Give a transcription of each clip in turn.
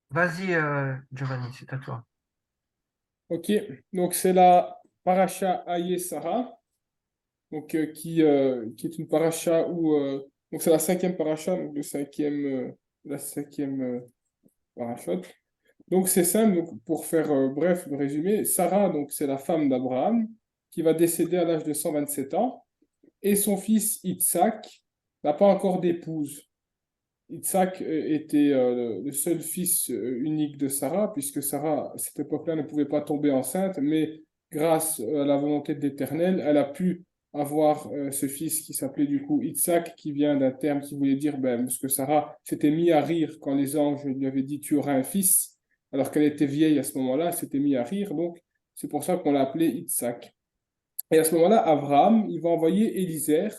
Vas-y, Giovanni, c'est à toi. Ok, donc c'est la paracha Aïe Sarah, qui est une paracha où donc c'est la cinquième paracha, donc la cinquième parachute. Donc c'est simple, donc pour faire bref le résumé, Sarah donc c'est la femme d'Abraham qui va décéder à l'âge de 127 ans et son fils Yitzhak n'a pas encore d'épouse. Yitzhak était le seul fils unique de Sarah, puisque Sarah, à cette époque-là, ne pouvait pas tomber enceinte, mais grâce à la volonté de l'Éternel, elle a pu avoir ce fils qui s'appelait du coup Yitzhak, qui vient d'un terme qui voulait dire, ben, parce que Sarah s'était mis à rire quand les anges lui avaient dit, tu auras un fils, alors qu'elle était vieille à ce moment-là, elle s'était mis à rire, donc c'est pour ça qu'on l'a appelé Yitzhak. Et à ce moment-là, Abraham, il va envoyer Élisère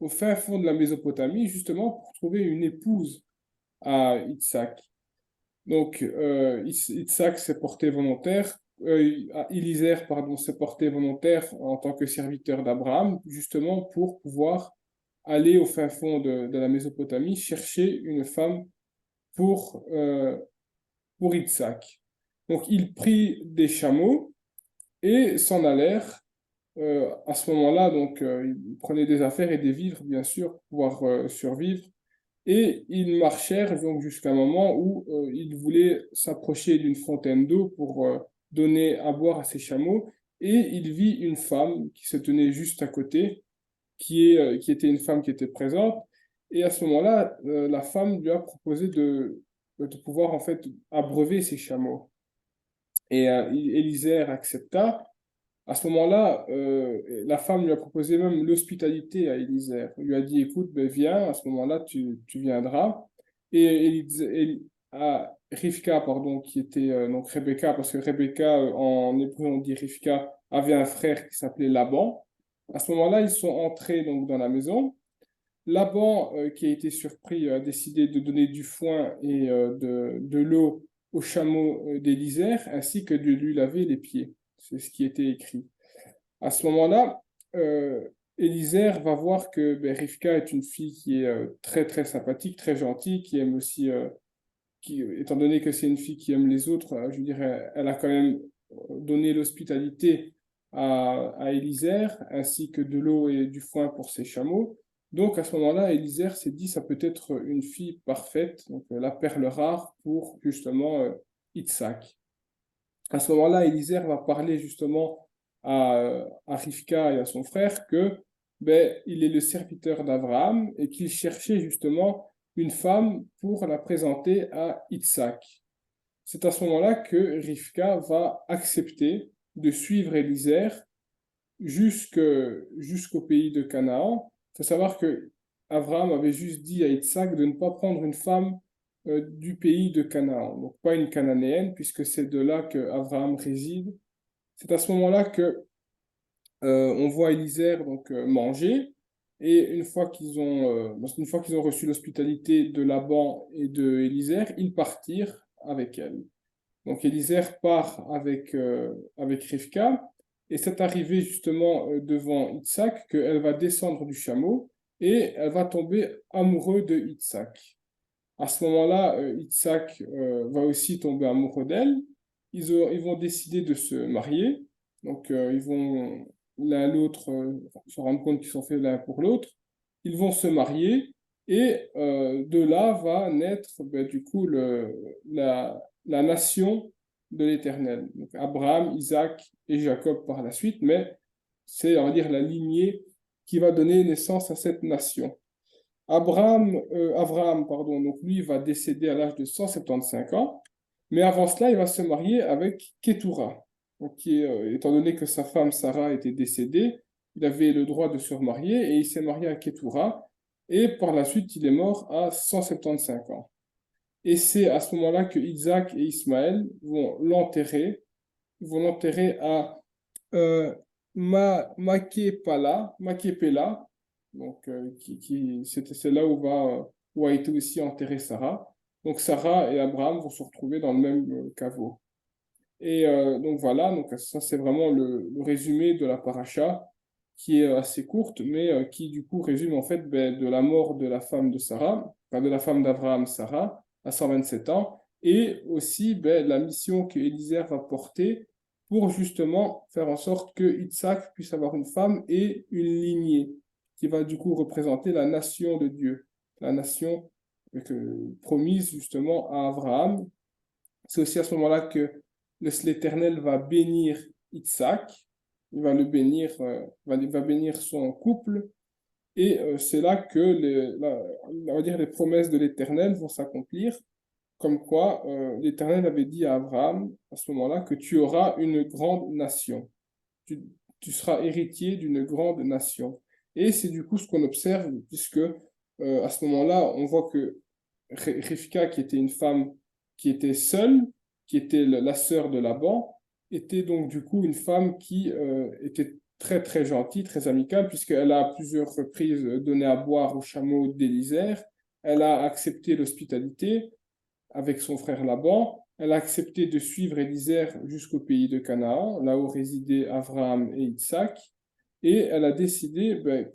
au fin fond de la Mésopotamie, justement pour trouver une épouse à Itzhak. Donc, Itzhak s'est porté volontaire, Élisère, pardon, s'est porté volontaire en tant que serviteur d'Abraham, justement pour pouvoir aller au fin fond de la Mésopotamie chercher une femme pour, euh, pour Itzhak. Donc, il prit des chameaux et s'en allèrent. À ce moment-là, donc, ils prenaient des affaires et des vivres, bien sûr, pour pouvoir survivre. Et ils marchèrent donc jusqu'à un moment où ils voulaient s'approcher d'une fontaine d'eau pour donner à boire à ses chameaux. Et il vit une femme qui se tenait juste à côté, qui était une femme qui était présente. Et à ce moment-là, la femme lui a proposé de pouvoir en fait abreuver ses chameaux. Et Élisère accepta. À ce moment-là, la femme lui a proposé même l'hospitalité à Élisère. Elle lui a dit, écoute, ben, viens, à ce moment-là, tu viendras. Et à Rivka, pardon, qui était donc Rebecca, parce que Rebecca, en hébreu, on dit Rivka, avait un frère qui s'appelait Laban. À ce moment-là, ils sont entrés donc, dans la maison. Laban, qui a été surpris, a décidé de donner du foin et de l'eau aux chameaux d'Élisère, ainsi que de lui laver les pieds. C'est ce qui était écrit. À ce moment-là, Élisère va voir que ben, Rivka est une fille qui est très très sympathique, très gentille, qui aime aussi, étant donné que c'est une fille qui aime les autres, je dirais, elle a quand même donné l'hospitalité à Élisère, ainsi que de l'eau et du foin pour ses chameaux. Donc à ce moment-là, Élisère s'est dit, ça peut être une fille parfaite, donc la perle rare pour justement Itzhak. À ce moment-là, Élisère va parler justement à Rivka et à son frère que ben, il est le serviteur d'Abraham et qu'il cherchait justement une femme pour la présenter à Itzhak. C'est à ce moment-là que Rivka va accepter de suivre Élisère jusqu'au pays de Canaan. Il faut savoir que Abraham avait juste dit à Itzhak de ne pas prendre une femme du pays de Canaan, donc pas une cananéenne, puisque c'est de là que Abraham réside. C'est à ce moment-là que on voit Élisère donc manger, et une fois qu'ils ont reçu l'hospitalité de Laban et de Élisère, ils partirent avec elle. Donc Élisère part avec Rivka, et c'est arrivé justement devant Itzhak qu'elle va descendre du chameau et elle va tomber amoureuse de Itzhak. À ce moment-là, Itzhak va aussi tomber amoureux d'elle. Ils vont décider de se marier. Donc ils vont l'un l'autre se rendre compte qu'ils sont faits l'un pour l'autre. Ils vont se marier et de là va naître ben, du coup la nation de l'Éternel. Donc Abraham, Isaac et Jacob par la suite, mais c'est, on va dire, la lignée qui va donner naissance à cette nation. Abraham, pardon, donc lui, va décéder à l'âge de 175 ans, mais avant cela, il va se marier avec Ketura. Donc, étant donné que sa femme Sarah était décédée, il avait le droit de se remarier et il s'est marié à Ketura. Et par la suite, il est mort à 175 ans. Et c'est à ce moment-là que Isaac et Ismaël vont l'enterrer. Ils vont l'enterrer à euh, Maképela, donc c'est là où a été aussi enterrée Sarah. Donc Sarah et Abraham vont se retrouver dans le même caveau. Et donc voilà, donc ça c'est vraiment le résumé de la paracha qui est assez courte, mais qui du coup résume en fait ben, de la mort de la femme de Sarah, enfin de la femme d'Abraham Sarah à 127 ans, et aussi ben, la mission que Élisée va porter pour justement faire en sorte que Isaac puisse avoir une femme et une lignée qui va du coup représenter la nation de Dieu, la nation promise justement à Abraham. C'est aussi à ce moment-là que l'Éternel va bénir Isaac, il va le bénir, va bénir son couple, et c'est là que on va dire, les promesses de l'Éternel vont s'accomplir, comme quoi l'Éternel avait dit à Abraham à ce moment-là que tu auras une grande nation, tu, tu seras héritier d'une grande nation. Et c'est du coup ce qu'on observe, puisque à ce moment-là, on voit que Rivka, qui était une femme qui était seule, qui était la sœur de Laban, était donc du coup une femme qui était très très gentille, très amicale, puisqu'elle a à plusieurs reprises donné à boire aux chameaux d'Élisère. Elle a accepté l'hospitalité avec son frère Laban. Elle a accepté de suivre Élisère jusqu'au pays de Canaan, là où résidaient Abraham et Isaac. Et elle a décidé, ben,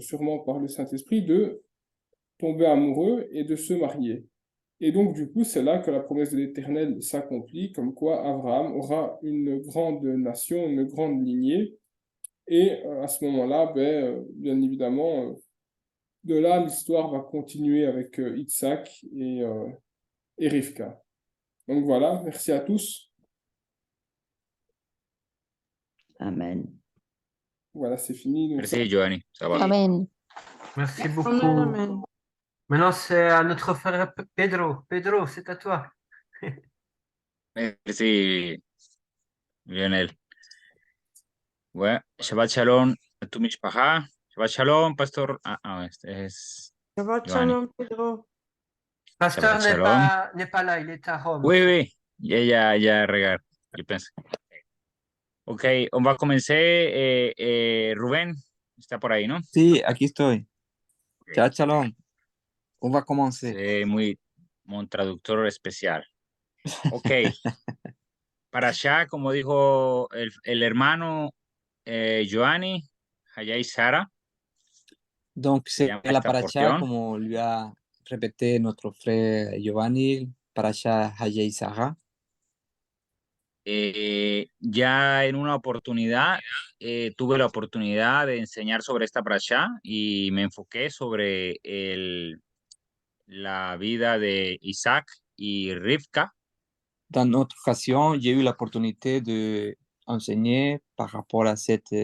sûrement par le Saint-Esprit, de tomber amoureux et de se marier. Et donc, du coup, c'est là que la promesse de l'Éternel s'accomplit, comme quoi Abraham aura une grande nation, une grande lignée. Et à ce moment-là, ben, bien évidemment, de là, l'histoire va continuer avec Isaac et Rivka. Donc voilà, merci à tous. Amen. Voilà, c'est fini. Donc, Merci, Giovanni. Ça va. Amen. Merci Amen, beaucoup. amen. Maintenant, c'est à notre frère Pedro. Pedro, c'est à toi. Merci, Lionel. Ouais, Shabbat Shalom a tu mishpacha. Shabbat Shalom, Pastor. Este es Shabbat Giovanni. shalom, Pedro. Pasteur Shabbat Shalom. n'est pas là, il est à Rome. Oui, oui, ya regar, yo pensé. Ok, on va comencer. Rubén está por ahí, ¿no? Sí, aquí estoy. Ok. Shabbat shalom. On va commencer. Sí, muy un traductor especial. Ok. Para allá, como dijo el hermano Giovanni, allá y Sara, Donc, se c'est llama la esta paracha, porción. como lui a répété notre frère Giovanni, paracha Hayei Sarah. Ya en una oportunidad tuve la oportunidad de enseñar sobre esta parashá y me enfoqué sobre la vida de Isaac y Rivka. Dans notre occasion, j'ai eu l'opportunité d'enseigner par rapport à cette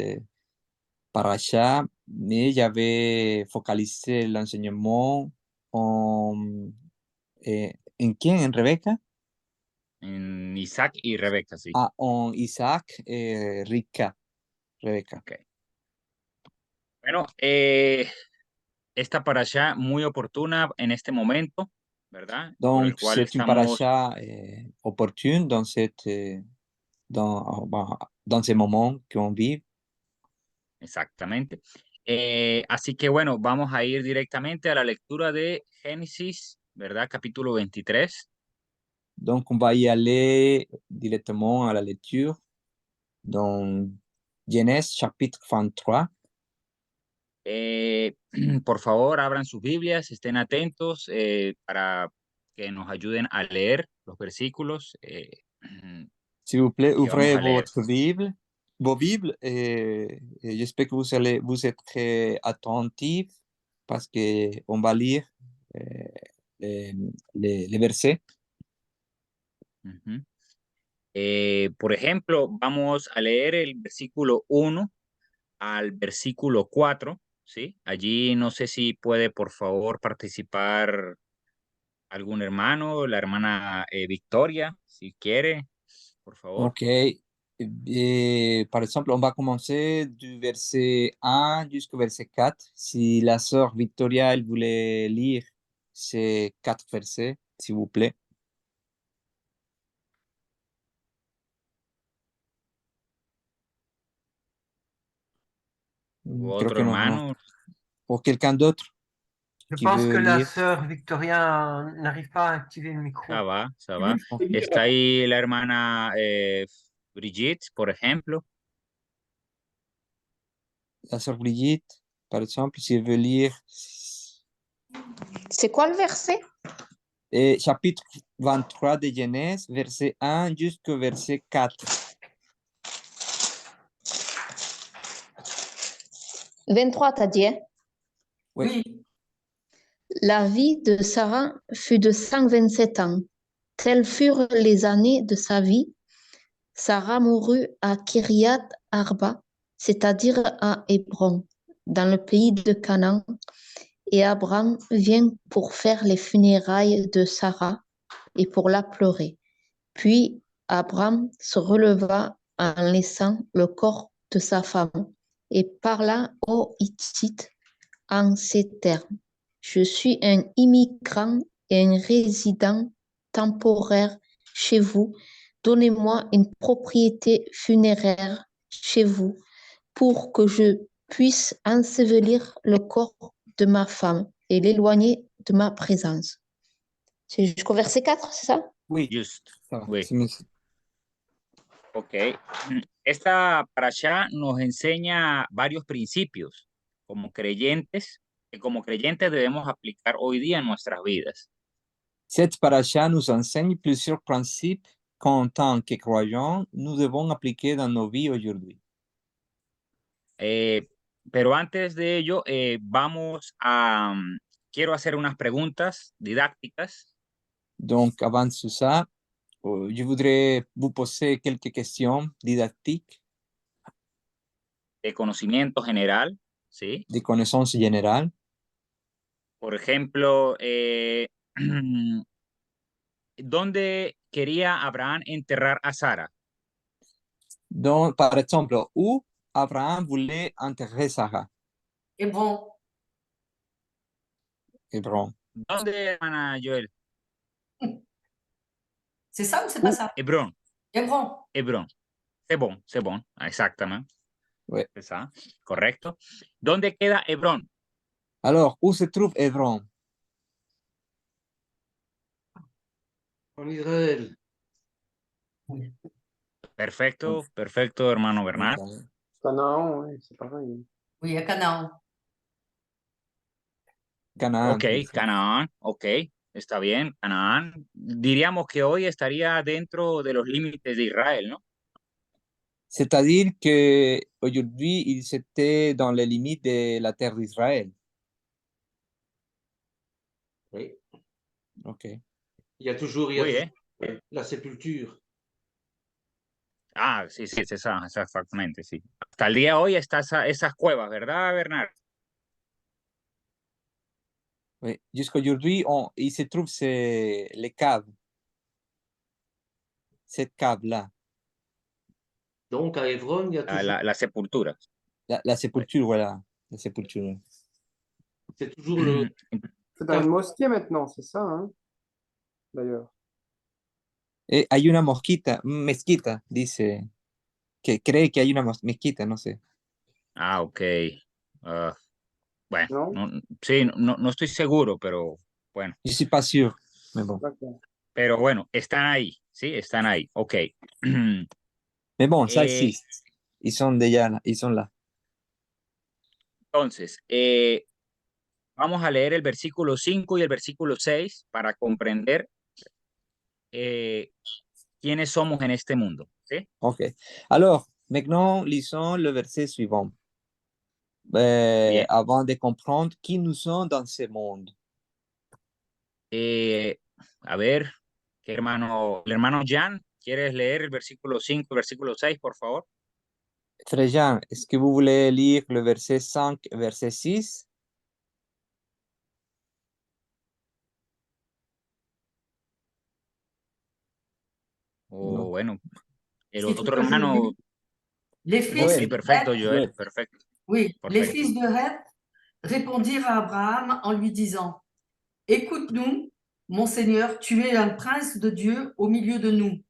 paracha, mais j'avais focalisé l'enseignement en qui? En Rebecca? En Isaac y Rebeca, sí. Ah, en Isaac et Rivka. Rebecca. Okay. Bueno, esta parashá muy oportuna en este momento, ¿verdad? Por el Donc, cual c'est une estamos paracha opportune dans, dans ces moments qu'on vit. exactamente. Así que bueno, vamos a ir directamente a la lectura de Génesis, ¿verdad? Capítulo 23. Donc, on va y aller directement à la lecture dans Genèse chapitre 23. Por favor, abran sus Biblias, estén atentos para que nos ayuden a leer los versículos S'il vous plaît, que vamos ouvrez a leer. votre Bible, vos Bibles et j'espère que vous êtes très attentifs parce qu'on va lire les versets. Ujú. Por ejemplo, vamos a leer el versículo 1 al versículo 4, ¿sí? Allí no sé si puede, por favor, participar algún hermano, la hermana Victoria, si quiere, por favor. Ok. Et, par exemple, on va commencer du verset 1 jusqu'au verset 4. Si la sœur Victoria, elle voulait lire ces 4 versets, s'il vous plaît. ¿U Creo otro que no. hermano? Pour quelqu'un d'autre Je qui pense veut que la lire. sœur Victoria n'arrive pas à activer le micro. Ça va, ça Oui, va. je peux lire. Está ahí la hermana Brigitte, por ejemplo. La sœur Brigitte, par exemple, si elle veut lire. C'est quoi le verset? Chapitre 23 de Genèse, verset 1 jusqu'au verset 4. 23, t'as dit, hein? Oui. Oui. La vie de Sarah fut de 127 ans. Telles furent les années de sa vie. Sarah mourut à Kiriath Arba, c'est-à-dire à Hébron, dans le pays de Canaan, et Abraham vient pour faire les funérailles de Sarah et pour la pleurer. Puis Abraham se releva en laissant le corps de sa femme et parla aux Hittites en ces termes. Je suis un immigrant et un résident temporaire chez vous. Donnez-moi une propriété funéraire chez vous pour que je puisse ensevelir le corps de ma femme et l'éloigner de ma présence. C'est jusqu'au verset 4, c'est ça? Oui, Just. ça va. Oui. C'est mieux. Ok. Esta parashá nos enseña varios principios que como creyentes debemos aplicar hoy día en nuestras vidas. Cette paracha nous enseigne plusieurs principes qu'en tant que croyants, nous devons appliquer dans nos vies aujourd'hui. Pero antes de ello, quiero hacer unas preguntas didácticas. Donc, avant tout ça, je voudrais vous poser quelques questions didactiques, De conocimiento general, ¿sí? de connaissances générales. Por ejemplo, ¿dónde quería Abraham enterrar a Sara? Donc, par exemple, où Abraham voulait enterrer Sarah, Hébron. Hébron. ¿Dónde, hermana Joel? C'est ça ou c'est pas ça? Hebrón, Hébron. Hebrón. C'est bon, exactement. Ouais. C'est ça, correcto. ¿Dónde queda Hebrón? Alors, où se trouve Hébron? En Israël. Perfecto, perfecto, hermano Bernard. Canaan, ouais, c'est pareil. Oui, à Canaan. Canaán. Ok, Canaán, ok, está bien, Canaán. Diríamos que hoy estaría dentro de los límites de Israel, ¿no? C'est-à-dire qu'aujourd'hui, ils étaient dans les limites de la terre d'Israël. Oui. Ok. Il y a toujours Muy bien. la sépulture. Ah, sí, es esa, exactamente, sí. Hasta el día de hoy están esas cuevas, ¿verdad, Bernard? Oui. Jusqu'aujourd'hui, il se trouve les caves. Cette cave-là. Donc à Hébron, il y a toujours, La sepultura. La sépulture, voilà. La sépulture. c'est toujours le. C'est dans une mosquée maintenant, c'est ça, hein, d'ailleurs. Et hay una mezquita, dice, que cree que hay una mezquita, no sé. Ah, ok. Bueno, Non? sí, no estoy seguro, pero bueno. Je suis pas sûr, mais bon. D'accord. Pero bueno, están ahí, sí, están ahí. Ok. Mais bon, ça Eh, existe. Ils sont déjà là, ils sont là. Entonces, vamos a leer el versículo 5 y el versículo 6 para comprender quiénes somos en este mundo, ¿sí? Ok. Alors, maintenant, lisons le verset suivant. Bien. Avant de comprendre qui nous sommes dans ce monde. A ver, el hermano Jan, ¿quieres leer el versículo 5 y el versículo 6, por favor? Frère Jean, est-ce que vous voulez lire le verset 5 et verset 6? O bueno, el Si tu otro veux, je hermano. lis. Les fils Joël. Sí, de perfecto, Heth, Joel, perfecto. oui, les Perfecto. fils de Heth répondirent à Abraham en lui disant: Écoute-nous, mon Seigneur, tu es un prince de Dieu au milieu de nous.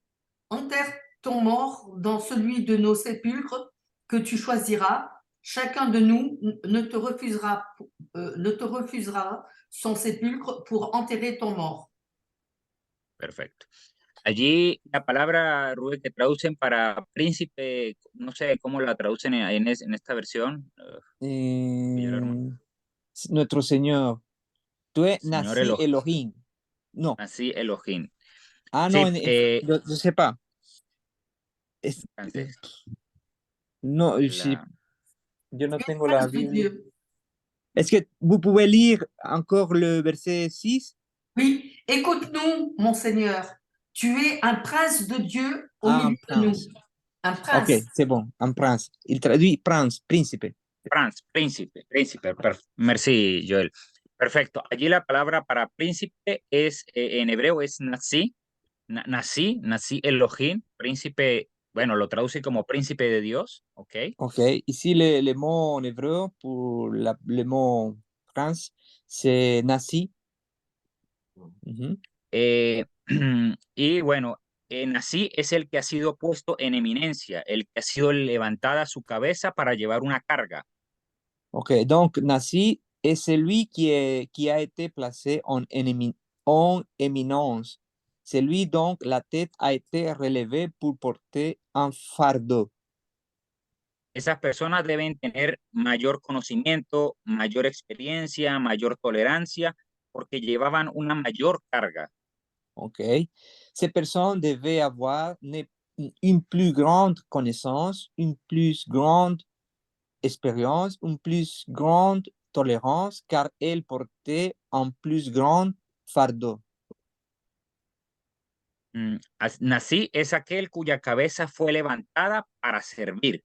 Enterre ton mort dans celui de nos sépulcres que tu choisiras. Chacun de nous ne te refusera son sépulcre pour enterrer ton mort. Perfecto. Allí la palabra, Rubén, que traducen para príncipe, no sé cómo la traducen en esta versión. Notre Seigneur, tu es Señor Nasi Elohim. Elohim. No. Nasi Elohim. Ah, Sí, no, yo sais pas. Es- francés. no, La- yo no Tu es tengo un la prince de Bible. Dieu. Est-ce que vous pouvez lire encore le verset 6? Oui, écoute-nous, mon Seigneur. Tu es un prince de Dieu au Ah, un milieu de nous. prince. Un Ok, prince. c'est bon, un prince. Il traduit prince, príncipe. príncipe. Merci, Joel. Perfecto. Allí la palabra para príncipe es, en hebreo es nasi, nasi Elohim, príncipe, bueno, lo traduce como príncipe de Dios, ¿ok? Ok, ici les mots en hébreu pour le mot prince, c'est nasi. Mhm. Y bueno, nasi es el que ha sido puesto en eminencia, el que ha sido levantada su cabeza para llevar una carga. Ok, donc nasi est celui qui a été placé en éminence. C'est lui donc la tête a été relevée pour porter un fardeau. Esas personas deben tener mayor conocimiento, mayor experiencia, mayor tolerancia, porque llevaban una mayor carga. Ok, ces personnes devaient avoir une plus grande connaissance, une plus grande expérience, une plus grande tolérance, car elles portaient un plus grand fardeau. Nací es aquel cuya cabeza fue levantada para servir.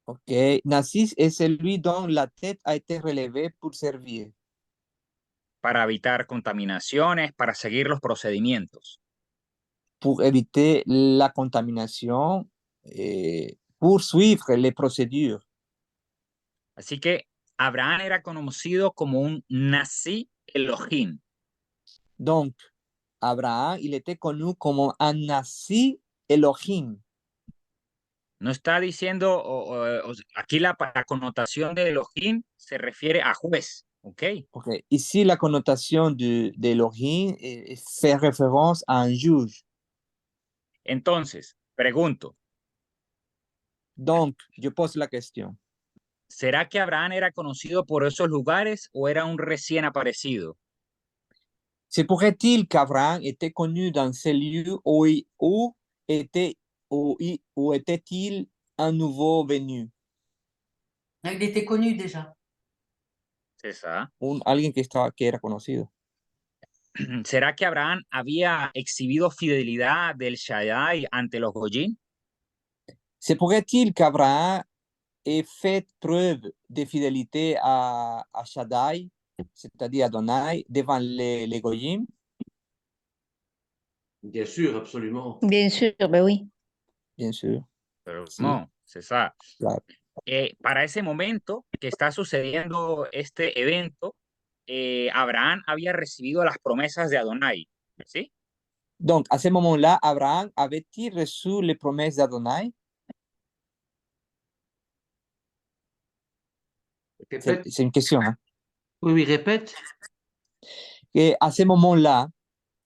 Ok, Narcisse est celui dont la tête a été relevée pour servir, Para evitar contaminaciones, para seguir los procedimientos. pour éviter la contamination, et pour suivre les procédures. Así que Abraham era conocido como un Nací Elohim. Donc, Abraham, il était connu comme un Nasi Elohim. No está diciendo, aquí la connotación de Elohim se refiere a juez, ¿ok? Okay. Ici, la connotation d'Elohim fait référence à un juge. Entonces, pregunto, Donc, je pose la question. ¿será que Abraham era conocido por esos lugares o era un recién aparecido? Se pourrait-il qu'Abraham était connu dans ces lieux où était-il un nouveau venu? Il était connu déjà. C'est ça. Alguien que era conocido. ¿Será que Abraham había exhibido fidelidad del Shaddai ante los Goyim? Se pourrait-il qu'Abraham ait fait preuve de fidélité à Shaddai, c'est-à-dire Adonai, devant les Goyim? Bien sûr, absolument. Bien sûr, ben oui. Bien sûr. Pero Sí. no, c'est ça. Claro. Para ese momento que está sucediendo este evento, Abraham había recibido las promesas de Adonai, ¿sí? Donc, à ce moment-là, Abraham avait-il reçu les promesses d'Adonai? Répète. C'est une question. Hein? Oui, oui, répète. Et à ce moment-là,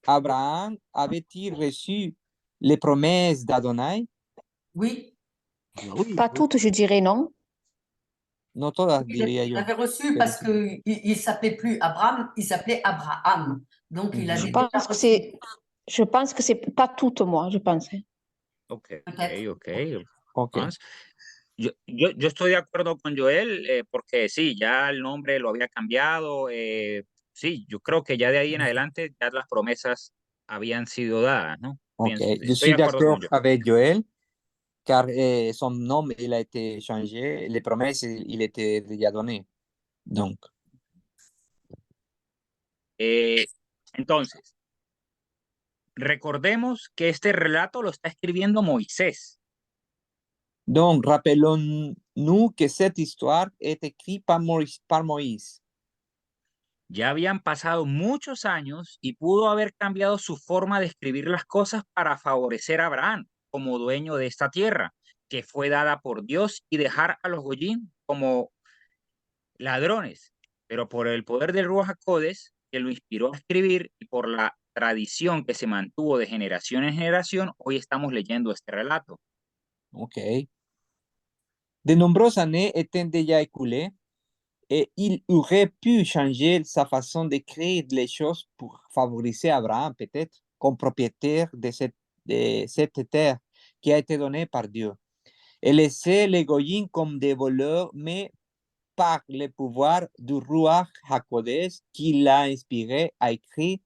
Abraham avait-il reçu les promesses d'Adonai? Oui. Oui, Pas oui. toutes, je dirais non. Non, todas, Il diría yo. avait reçu parce qu'il ne s'appelait plus Abraham, il s'appelait Abraham. Donc, il Mhm. avait Je déjà pense que reçu. je pense que c'est pas toutes, moi, je pense. Ok, Peut-être. ok. Ok. Hans. Yo estoy de acuerdo con Joel, porque sí, ya el nombre lo había cambiado. Sí, yo creo que ya de ahí en adelante ya las promesas habían sido dadas, ¿no? Ok. Je Estoy de suis acuerdo con d'accord Joel. avec Joël, car son nom, il a été changé. Les promesses, il était déjà donné. Donc, Entonces, recordemos que este relato lo está escribiendo Moisés. rappelons-nous que cette histoire est écrite par Moïse. Ya habían pasado muchos años y pudo haber cambiado su forma de escribir las cosas para favorecer a Abraham como dueño de esta tierra, que fue dada por Dios, y dejar a los Goyim como ladrones. Pero por el poder del Ruach HaKodesh, que lo inspiró a escribir, y por la tradición que se mantuvo de generación en generación, hoy estamos leyendo este relato. Ok. De nombreuses années étaient déjà écoulées Et il aurait pu changer sa façon d'écrire les choses pour favoriser Abraham, peut-être, comme propriétaire de cette terre qui a été donnée par Dieu. Et laisser les goyim comme des voleurs, mais par le pouvoir du Ruach HaKodesh qui l'a inspiré à écrire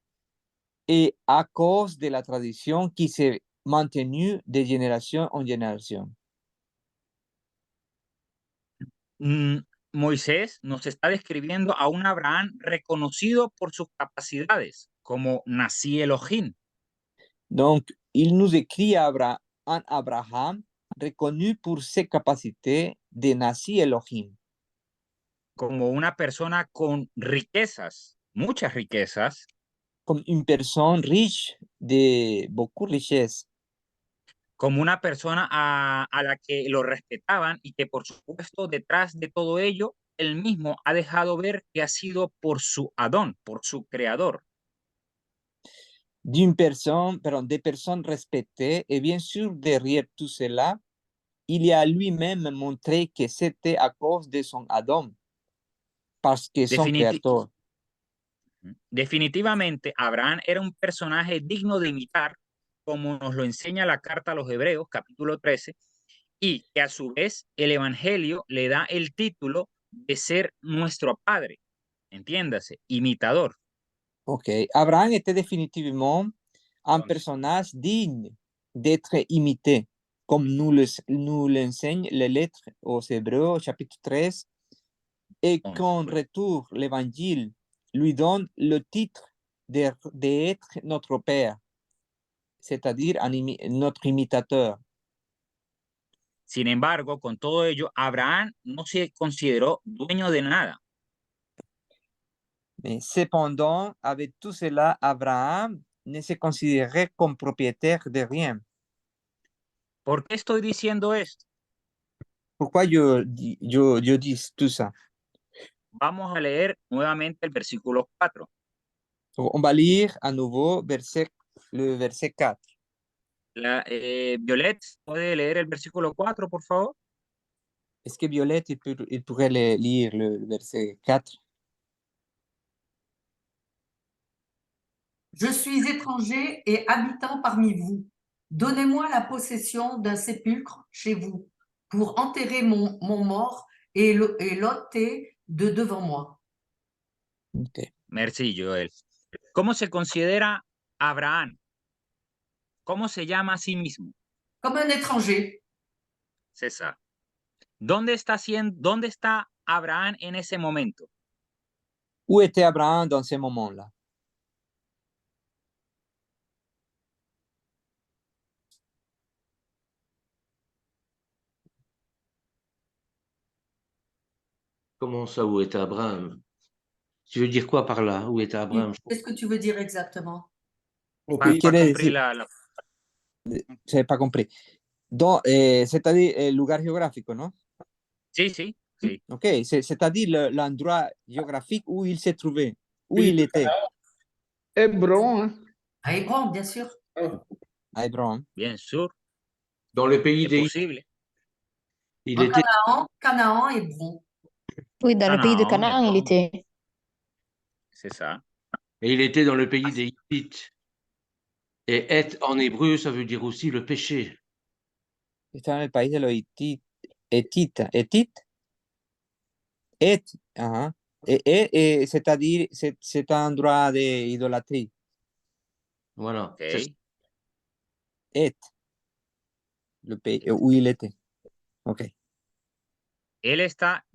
et à cause de la tradition qui s'est maintenue de génération en génération. Moisés nos está describiendo a un Abraham reconocido por sus capacidades, como Nasi Elohim, Donc, il nous écrit un Abraham reconnu pour ses capacités de Nasi Elohim, como una persona con riquezas, muchas riquezas, comme une personne riche de beaucoup de richesses, como una persona a la que lo respetaban y que por supuesto detrás de todo ello, él mismo ha dejado ver que ha sido por su Adón, por su creador. d'une personne, pardon, des personnes respectées, et bien sûr, derrière tout cela, il a lui-même montré que c'était à cause de son Adam, parce que son Definiti- créateur. Definitivamente, Abraham era un personaje digno de imitar, como nos lo enseña la carta a los Hebreos, capítulo 13, y que a su vez el Evangelio le da el título de ser nuestro Padre, entiéndase, imitador. Ok, Abraham était définitivement un personnage digne d'être imité, comme nous l'enseignent les lettres aux Hébreux, au chapitre 13, et qu'en retour, l'Évangile lui donne le titre d'être notre Père, c'est-à-dire notre imitateur. Sin embargo, con todo ello, Abraham no se consideró dueño de nada. Mais cependant, avec tout cela, Abraham ne se considérait comme propriétaire de rien. ¿Por qué estoy diciendo esto? Pourquoi je dis tout ça? Vamos a leer nuevamente el versículo 4. On va lire à nouveau le verset 4. Violet, ¿puede leer el versículo 4, por favor? Est-ce que Violette, il pourrait lire le verset 4? Je suis étranger et habitant parmi vous. Donnez-moi la possession d'un sépulcre chez vous pour enterrer mon mort et l'ôter de devant moi. Okay. Merci, Joel. ¿Cómo se considera Abraham? ¿Cómo se llama a sí mismo? Comme un étranger. César. ¿Dónde está Abraham en ese momento? Où était Abraham dans ce moment-là? Comment ça, où était Abraham? Tu veux dire quoi par là? Où était Abraham? Qu'est-ce que tu veux dire exactement? Au Pas, pays, pas quiere compris decir? Je n'ai pas compris. C'est-à-dire le lugar géographique, non? Sí, sí, sí. Ok, c'est-à-dire l'endroit géographique où il s'est trouvé, où pays il de était. Canaan. Hébron, hein. À Hébron, bien sûr. Ah, À Hébron. Bien sûr, Dans le pays es des... posible. Il En était... Canaan, Hébron. Oui, dans le pays de Canaan, Canaan, il Hébron. était. C'est ça. Et il était dans le pays des Hittites. Et être en hébreu, ça veut dire aussi le péché. Está en el país de los Hetitas. Ajá. C'est-à-dire, c'est un endroit d'idolâtrie. Voilà. Ok. C'est ça. Le pays où il était. Ok. Él está,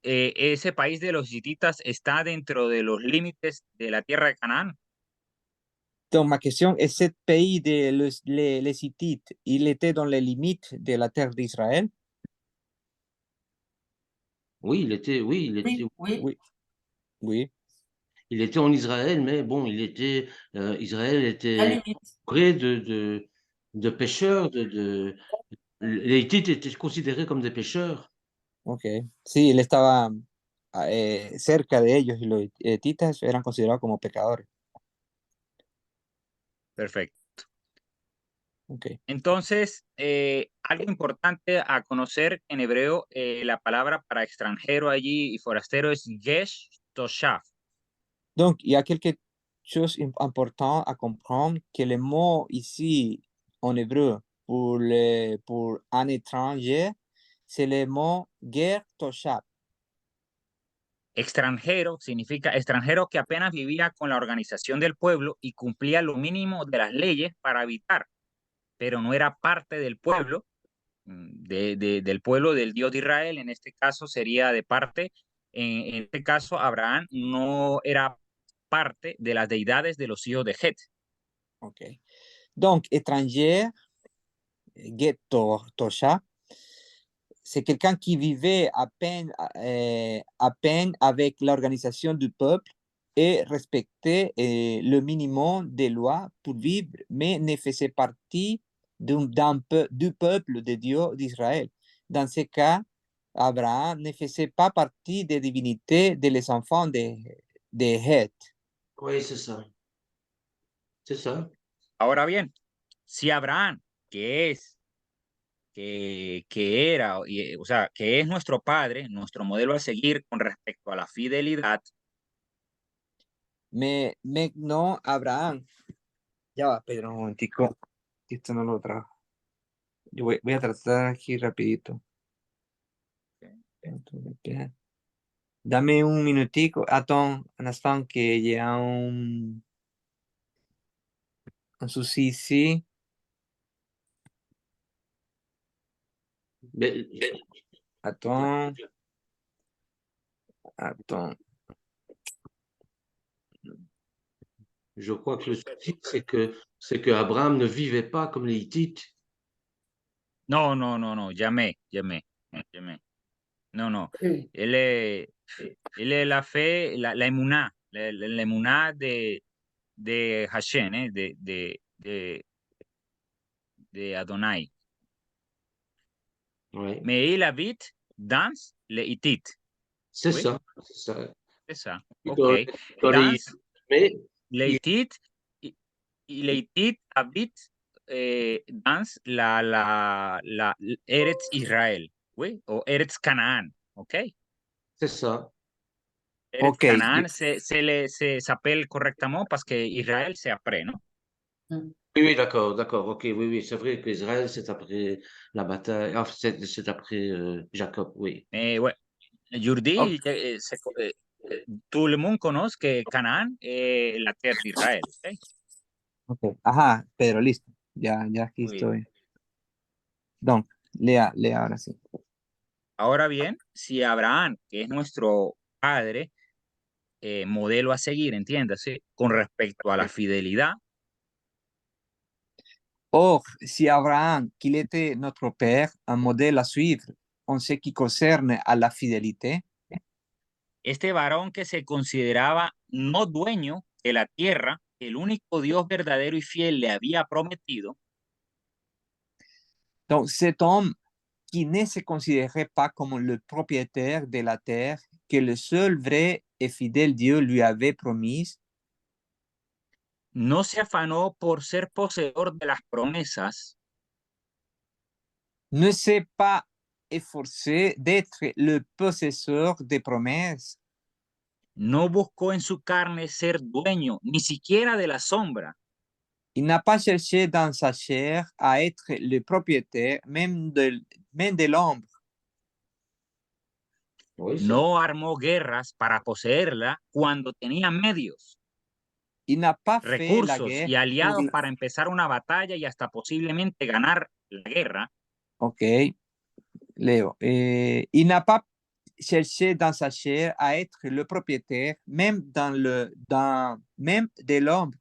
ese país de los hititas está dentro de los límites de la tierra de Canaán. Donc, ma question est, ce pays les Hittites, il était dans les limites de la terre d'Israël? Oui, il était... Oui, il était... Oui, oui. Oui. Il était en Israël, mais bon, il était... Israël La était limite. près de pêcheurs, les Hittites étaient considérés comme des pêcheurs. Ok. Sí, él estaba cerca de ellos y los hetitas eran considerados como pecadores. Perfecto. Ok. Entonces, algo importante a conocer en hebreo, la palabra para extranjero allí y forastero es Gesh Toshav. Donc, il y a quelque chose d'important à comprendre que le mot ici en hébreu pour un étranger, c'est le mot ger toshav. Extranjero significa extranjero que apenas vivía con la organización del pueblo y cumplía lo mínimo de las leyes para habitar, pero no era parte del pueblo, del pueblo del Dios de Israel. En este caso sería de parte, en este caso Abraham no era parte de las deidades de los hijos de Het. Ok. Donc, étranger, get toshav, c'est quelqu'un qui vivait à peine avec l'organisation du peuple et respectait le minimum des lois pour vivre, mais ne faisait partie du peuple de Dieu d'Israël. Dans ce cas, Abraham ne faisait pas partie des divinités des enfants de Het. Oui, c'est ça. C'est ça. Ahora bien, si Abraham, que era, o sea, que es nuestro padre, nuestro modelo a seguir con respecto a la fidelidad, Mais maintenant, Abraham, ya va, Pedro, un momentico, que esto no lo trajo. Yo voy a tratar aquí rapidito. Dame un minutico. Attends un instant que j'ai un souci ici. Mais, Attends. je crois que le souci, c'est que Abraham ne vivait pas comme les Hittites. no, llamé. No. Él es la fe, la emuná, la emuná de Hashem, de Adonai. Ouais. Mais il habite dans les Hittites. C'est Oui. ça. C'est ça. C'est ça. Dans- Ok. dans Dans les- mais les Hittites, les Hittites habitent dans la Eretz Israël, oui, ou Eretz Canaan, ok. c'est ça. Eretz Ok. Canaan s'appelle correctement parce que Israël c'est après, non? Oui, d'accord, ok. Oui, c'est vrai qu'Israël, c'est après la bataille. Enfin, c'est après Jacob, oui. Mais ouais, Jourdi, tout le monde connaît que Canaan est la terre d'Israël, ok? Ok. Ajá, Pedro, listo. Ya aquí Muy bien. estoy. Donc, lea ahora sí. Ahora bien, si Abraham, que es nuestro padre, modelo a seguir, entiéndase, con respecto a la fidelidad, Or, si Abraham, qu'il était notre père, un modèle à suivre en ce qui concerne à la fidélité, este varón que se consideraba no dueño de la tierra, que el único Dios verdadero y fiel le había prometido, donc cet homme qui ne se considérait pas comme le propriétaire de la terre que le seul vrai et fidèle Dieu lui avait promise, no se afanó por ser poseedor de las promesas, ne s'est pas efforcé d'être le possesseur des promesses, no buscó en su carne ser dueño ni siquiera de la sombra, il n'a pas cherché dans sa chair à être le propriétaire même de l'ombre. Oui, c'est no armó guerras para poseerla cuando tenía medios, Il n'a pas fait la recursos guerre y aliados pour... para empezar una batalla y hasta posiblemente ganar la guerra, Ok, Léo. Il n'a pas cherché dans sa chair à être le propriétaire, même même de l'ombre.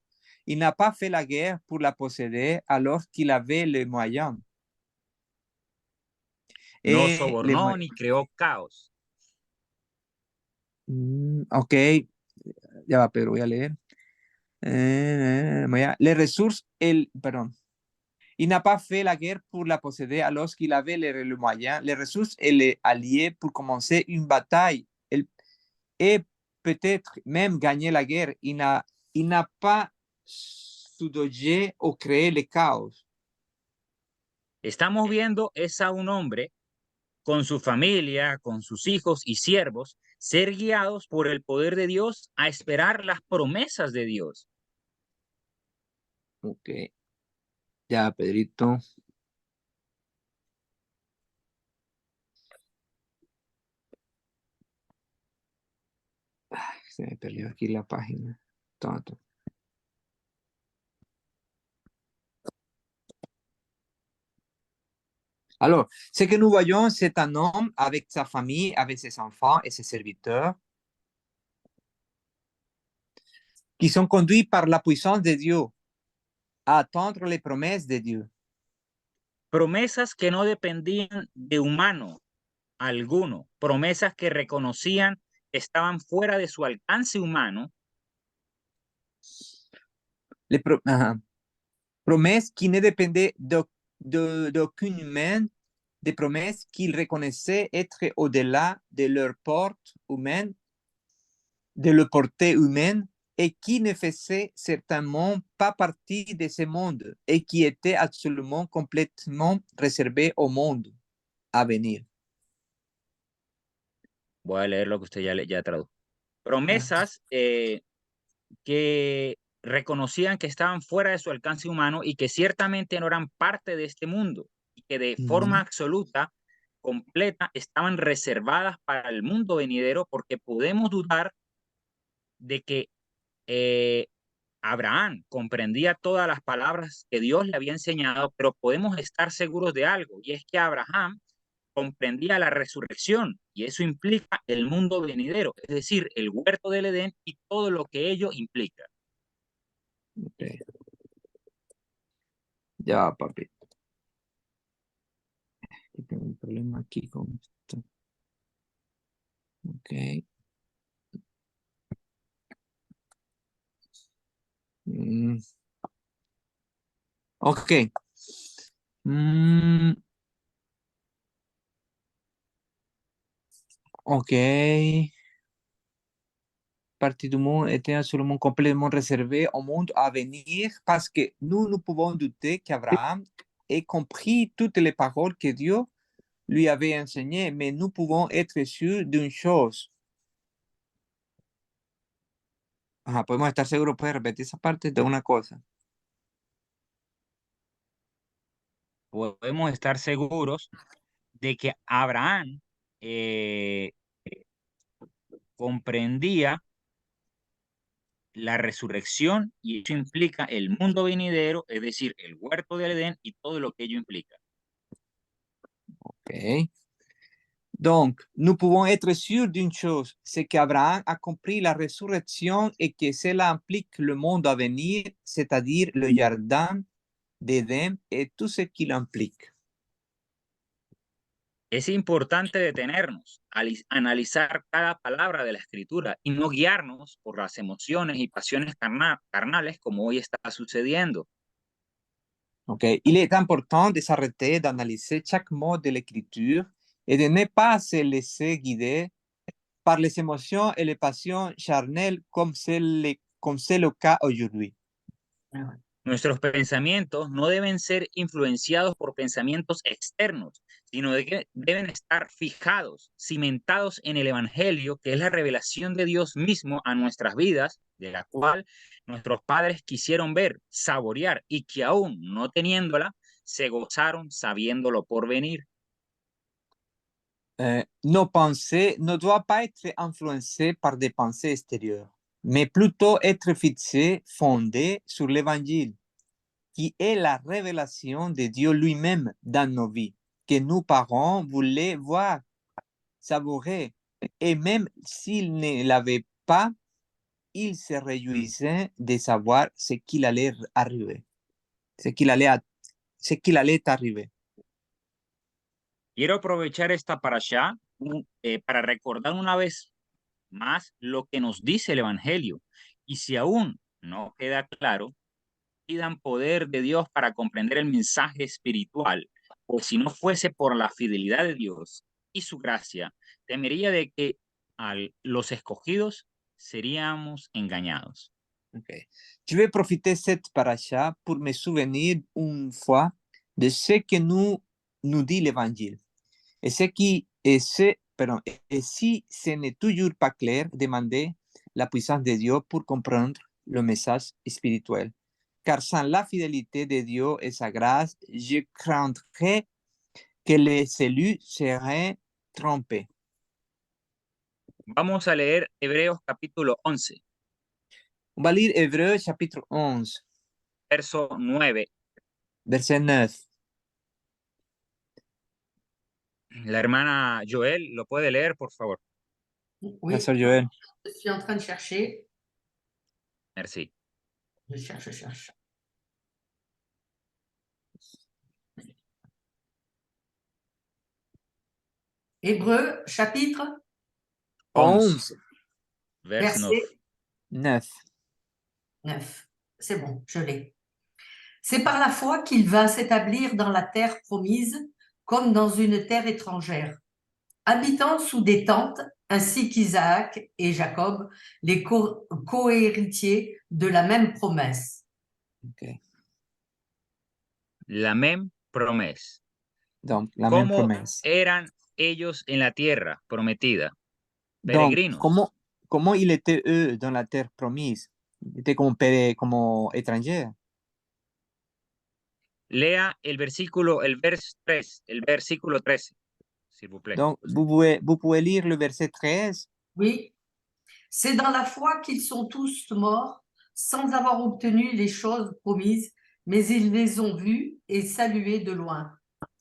Il n'a pas fait la guerre pour la posséder alors qu'il avait les moyens. no Et les sobornó ni creó caos. Ok, ya va, Pedro, voy a leer. Les ressources, pardon. Il n'a pas fait la guerre pour la posséder alors qu'il avait les moyens, les ressources et les alliés pour commencer une bataille et peut-être même gagner la guerre. Il n'a pas soudogé ou créé le chaos. Estamos viendo es a un hombre con su familia, con sus hijos y siervos, ser guiados por el poder de Dios a esperar las promesas de Dios. Ok. Ya, Pedrito. Ay, se me perdió aquí la página. Tonto. Alors, ce que nous voyons, c'est un homme avec sa famille, avec ses enfants et ses serviteurs, qui sont conduits par la puissance de Dieu à attendre les promesses de Dieu. Promesas que no dependían de humano alguno, promesas que reconocían que estaban fuera de su alcance humano, Promesses qui ne dépendaient d'aucun humain, des promesses qu'ils reconnaissaient être au-delà de leur porte humaine, de leur portée humaine, et qui ne faisaient certainement pas partie de ce monde, et qui étaient absolument complètement réservées au monde à venir. voy a leer lo que usted ya tradujo. Promesas que reconocían que estaban fuera de su alcance humano y que ciertamente no eran parte de este mundo y que de forma absoluta, completa, estaban reservadas para el mundo venidero, porque podemos dudar de que Abraham comprendía todas las palabras que Dios le había enseñado, pero podemos estar seguros de algo, y es que Abraham comprendía la resurrección, y eso implica el mundo venidero, es decir, el huerto del Edén y todo lo que ello implica. Okay. Ya, papi. Tengo un problema aquí con esto. Ok. Ok. Ok. Partie du monde était absolument complètement réservée au monde à venir, parce que nous pouvons douter qu'Abraham ait compris toutes les paroles que Dieu lui avait enseignées, mais nous pouvons être sûrs d'une chose. Podemos estar seguros, puedes repetir esa parte de una cosa. Podemos estar seguros de que Abraham comprendía la resurrección, y eso implica el mundo venidero, es decir, el huerto del Edén y todo lo que ello implica. Ok. Donc, nous pouvons être sûrs d'une chose, c'est qu'Abraham a compris la résurrection et que cela implique le monde à venir, c'est-à-dire le jardin d'Éden et tout ce qu'il implique. Es importante detenernos, analizar cada palabra de la Escritura y no guiarnos por las emociones y pasiones carnales como hoy está sucediendo. Okay. Il est important de s'arrêter, d'analyser chaque mot de l'Écriture et de ne pas se laisser guider par les émotions et les passions charnelles comme c'est le cas aujourd'hui. Nuestros pensamientos no deben ser influenciados por pensamientos externos, sino de que deben estar fijados, cimentados en el Evangelio, que es la revelación de Dios mismo a nuestras vidas, de la cual nuestros padres quisieron ver, saborear, y que aún no teniéndola, se gozaron sabiéndolo por venir. Nos pensées ne doivent pas être influencées par des pensées extérieures, mais plutôt être fixées, fondées sur l'Évangile, qui est la révélation de Dieu lui-même dans nos vies, que nos parents voulaient voir, savourer, et même s'ils ne l'avaient pas, ils se réjouissaient de savoir ce qu'il allait arriver, ce qu'il allait arriver. Quiero aprovechar esta parashá para recordar una vez más lo que nos dice el Evangelio. Y si aún no queda claro, pidan poder de Dios para comprender el mensaje espiritual, pues si no fuese por la fidelidad de Dios y su gracia, temería de que los escogidos seríamos engañados. Okay. Je vais profiter de cette paracha pour me souvenir une fois de ce que nous dit l'Évangile. Et si ce n'est toujours pas clair, demandez la puissance de Dieu pour comprendre le message spirituel. Car sans la fidélité de Dieu et sa grâce, je craindrais que les élus seraient trompés. Vamos a leer Hebreos capítulo 11, On va lire Hébreux chapitre 11, verso 9. verset 9. La hermana Joel, ¿lo puede leer, por favor? Oui, Pastor Joel. je suis en train de chercher. Merci. Je cherche. Hébreux, chapitre 11, Verse 9. verset 9. 9. C'est bon, je l'ai. C'est par la foi qu'il va s'établir dans la terre promise, comme dans une terre étrangère, habitant sous des tentes, ainsi qu'Isaac et Jacob, les co-héritiers de la même promesse. Okay. La même promesa. Donc, la même ¿Cómo promesse. eran ellos en la tierra prometida? Donc, Peregrinos. comment il était eux dans la terre promise? Il était como étranger. Lea el versículo 13, s'il vous plaît. Donc, vous pouvez lire le verset 13. Oui, c'est dans la foi qu'ils sont tous morts sans avoir obtenu les choses promises, mais ils les ont vues et saluées de loin,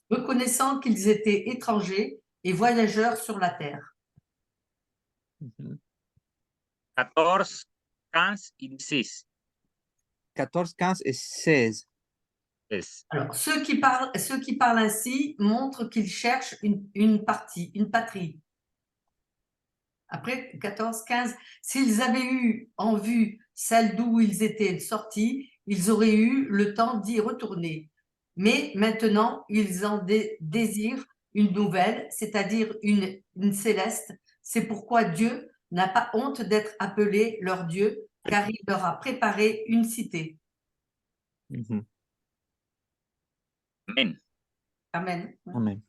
reconnaissant qu'ils étaient étrangers et voyageurs sur la terre. 14, 15 y 16. 14, 15 et 16. Es. Alors, ceux qui parlent ainsi montrent qu'ils cherchent une patrie. Après, 14, 15, s'ils avaient eu en vue celle d'où ils étaient sortis, ils auraient eu le temps d'y retourner. Mais maintenant, ils en désirent une nouvelle, c'est-à-dire une céleste. C'est pourquoi Dieu n'a pas honte d'être appelé leur Dieu, car il leur a préparé une cité. Mhm. Amén. Amen. Amen.